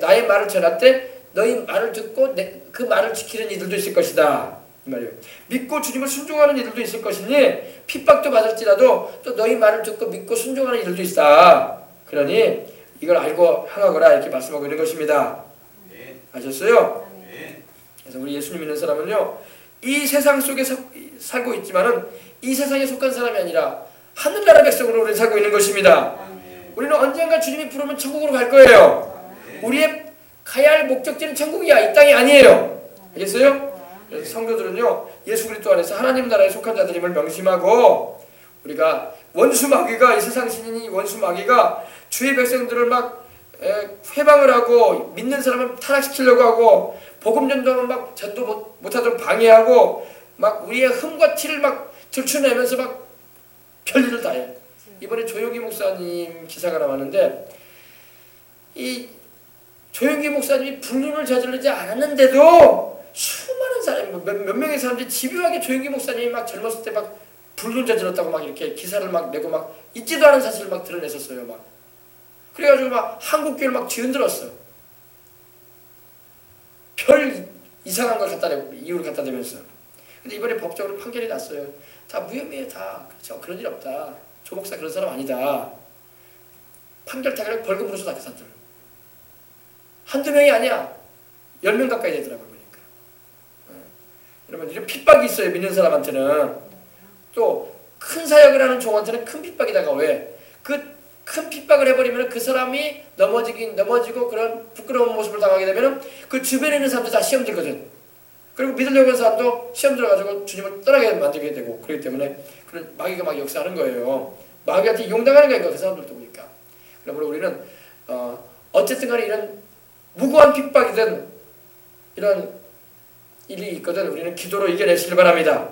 나의 말을 전할 때 너희 말을 듣고 그 말을 지키는 이들도 있을 것이다. 이 말이에요. 믿고 주님을 순종하는 이들도 있을 것이니 핍박도 받을지라도 또 너희 말을 듣고 믿고 순종하는 이들도 있다. 그러니 이걸 알고 행하거라 이렇게 말씀하고 있는 것입니다. 아셨어요? 그래서 우리 예수님 믿는 사람은요 이 세상 속에 살고 있지만은 이 세상에 속한 사람이 아니라 하늘나라 백성으로 우리는 살고 있는 것입니다. 우리는 언젠가 주님이 부르면 천국으로 갈 거예요. 우리의 가야 할 목적지는 천국이야. 이 땅이 아니에요. 알겠어요? 그래서 성도들은요 예수 그리스도 안에서 하나님 나라에 속한 자들임을 명심하고 우리가 원수 마귀가 이 세상 신인이 원수 마귀가 주의 백성들을 막 회방을 하고 믿는 사람을 타락시키려고 하고 복음 전도하면 막 전도 못하도록 방해하고 막 우리의 흠과 티를 막 들추내면서 막 별일을 다 해. 이번에 조용기 목사님 기사가 나왔는데 이 조용기 목사님이 불륜을 저지르지 않았는데도 수많은 사람, 몇 명의 사람들이 집요하게 조용기 목사님이 막 젊었을 때 막 불륜 저질렀다고 막 이렇게 기사를 막 내고 막 있지도 않은 사실을 막 드러냈었어요. 막 그래가지고 막 한국교회를 막 뒤흔들었어. 별 이상한 걸 갖다 대고 이유를 갖다 대면서. 근데 이번에 법적으로 판결이 났어요. 다 무혐의해. 다 그렇죠. 그런 일 없다. 조 목사 그런 사람 아니다. 판결 타결에 벌금 물어서 다 그 사람들. 한두 명이 아니야. 10명 가까이 되더라고요. 보니까. 여러분 이런 핍박이 있어요. 믿는 사람한테는. 또 큰 사역을 하는 종한테는 큰 핍박이다가 왜? 그 큰 핍박을 해버리면 그 사람이 넘어지고 그런 부끄러운 모습을 당하게 되면 그 주변에 있는 사람들 다 시험 들거든. 그리고 믿으려고 하는 사람도 시험 들어가지고 주님을 떠나게 만들게 되고 그렇기 때문에 그런 마귀가 막 역사하는 거예요. 마귀한테 이용당하는 거니까 그 사람들도 보니까. 그러므로 우리는 어쨌든 간에 이런 무고한 핍박이든 이런 일이 있거든 우리는 기도로 이겨내시길 바랍니다.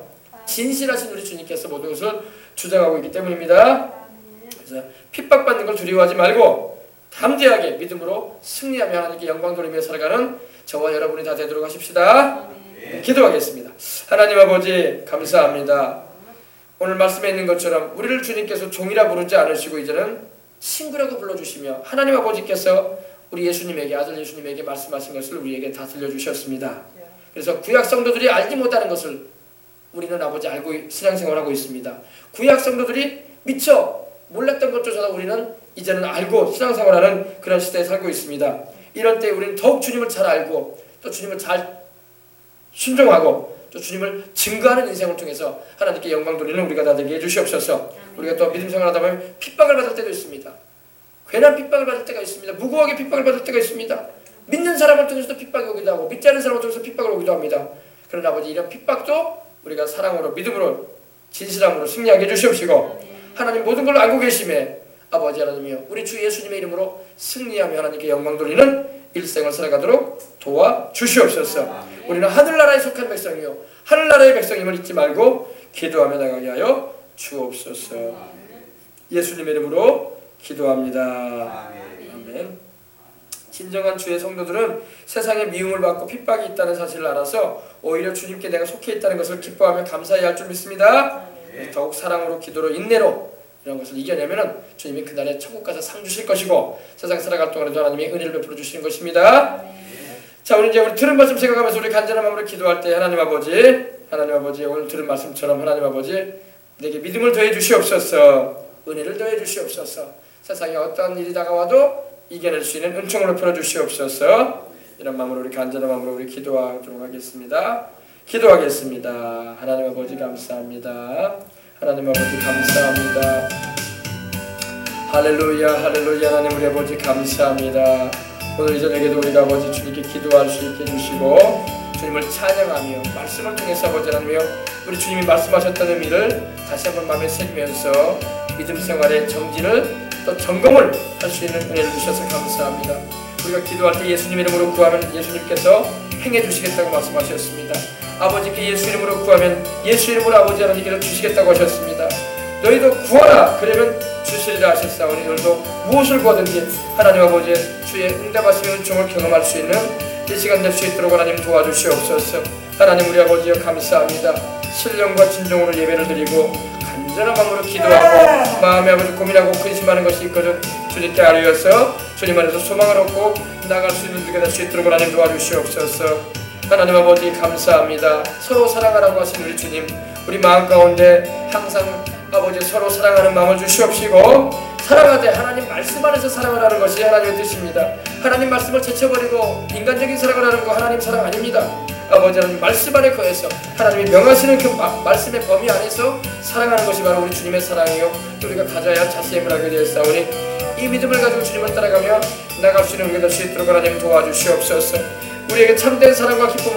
진실하신 우리 주님께서 모든 것을 주장하고 있기 때문입니다. 그래서 핍박받는 걸 두려워하지 말고 담대하게 믿음으로 승리하며 하나님께 영광 돌리며 살아가는 저와 여러분이 다 되도록 하십시다. 기도하겠습니다. 하나님 아버지 감사합니다. 오늘 말씀에 있는 것처럼 우리를 주님께서 종이라 부르지 않으시고 이제는 친구라고 불러주시며 하나님 아버지께서 우리 예수님에게 아들 예수님에게 말씀하신 것을 우리에게 다 들려주셨습니다. 그래서 구약 성도들이 알지 못하는 것을 우리는 아버지 알고 신앙생활하고 있습니다. 구약 성도들이 미처 몰랐던 것조차도 우리는 이제는 알고 신앙생활하는 그런 시대에 살고 있습니다. 이럴 때 우리는 더욱 주님을 잘 알고 또 주님을 잘 순종하고 또 주님을 증거하는 인생을 통해서 하나님께 영광 돌리는 우리가 다 되게 해주시옵소서. 우리가 또 믿음 생활하다 보면 핍박을 받을 때도 있습니다. 괜한 핍박을 받을 때가 있습니다. 무고하게 핍박을 받을 때가 있습니다. 믿는 사람을 통해서도 핍박이 오기도 하고 믿지 않는 사람을 통해서 핍박을 오기도 합니다. 그러나 아버지 이런 핍박도 우리가 사랑으로 믿음으로 진실함으로 승리하게 해주시옵시고 하나님 모든 걸 알고 계심에 아버지 하나님이여 우리 주 예수님의 이름으로 승리하며 하나님께 영광 돌리는 일생을 살아가도록 도와주시옵소서. 우리는 하늘나라에 속한 백성이요 하늘나라의 백성임을 잊지 말고 기도하며 나가게 하여 주옵소서. 예수님의 이름으로 기도합니다. 아멘. 진정한 주의 성도들은 세상에 미움을 받고 핍박이 있다는 사실을 알아서 오히려 주님께 내가 속해 있다는 것을 기뻐하며 감사해야 할 줄 믿습니다. 더욱 사랑으로 기도로 인내로 이런 것을 이겨내면 주님이 그날에 천국 가서 상 주실 것이고 세상 살아갈 동안에도 하나님이 은혜를 베풀어 주시는 것입니다. 자, 우리 이제 들은 말씀 생각하면서 우리 간절한 마음으로 기도할 때 하나님 아버지 오늘 들은 말씀처럼 하나님 아버지 내게 믿음을 더해 주시옵소서. 은혜를 더해 주시옵소서. 세상에 어떠한 일이 다가와도 이겨낼 수 있는 은총을 베풀어 주시옵소서. 이런 마음으로 우리 간절한 마음으로 우리 기도하도록 하겠습니다. 기도하겠습니다. 하나님 아버지 감사합니다. 하나님 아버지 감사합니다. 할렐루야 할렐루야. 하나님 우리 아버지 감사합니다. 오늘 이 저녁에도 우리가 아버지 주님께 기도할 수 있게 해주시고 주님을 찬양하며 말씀을 통해서 아버지 하나님이여 우리 주님이 말씀하셨던 의미를 다시 한번 마음에 새기면서 믿음 생활의 정진을 또 점검을 할 수 있는 은혜를 주셔서 감사합니다. 우리가 기도할 때 예수님 이름으로 구하면 예수님께서 행해 주시겠다고 말씀하셨습니다. 아버지께 예수 이름으로 구하면 예수 이름으로 아버지 하나님께서 주시겠다고 하셨습니다. 너희도 구하라 그러면 주시리라 하셨사오니 오늘도 무엇을 구하든지 하나님 아버지의 주의 응답하시는 은총을 경험할 수 있는 이 시간 될 수 있도록 하나님 도와주시옵소서. 하나님 우리 아버지여 감사합니다. 신령과 진정으로 예배를 드리고 간절한 마음으로 기도하고 마음에 아버지 고민하고 근심하는 것이 있거든 주님께 아뢰어서 주님 안에서 소망을 얻고 나아갈 수 있는 우리가 될 수 있도록 하나님 도와주시옵소서. 하나님 아버지 감사합니다. 서로 사랑하라고 하신 우리 주님 우리 마음 가운데 항상 아버지 서로 사랑하는 마음을 주시옵시고 사랑하되 하나님 말씀 안에서 사랑을 하는 것이 하나님의 뜻입니다. 하나님 말씀을 제쳐버리고 인간적인 사랑을 하는 거 하나님 사랑 아닙니다. 아버지 하나님 말씀 안에 거해서 하나님이 명하시는 그 말씀의 범위 안에서 사랑하는 것이 바로 우리 주님의 사랑이요 우리가 가져야 할 자세임을 하게 되었사오니 이 믿음을 가지고 주님을 따라가며 나갈 수 있는 우리가 될 수 있도록 하나님 도와주시옵소서. 우리에게 참된 사랑과 기쁨을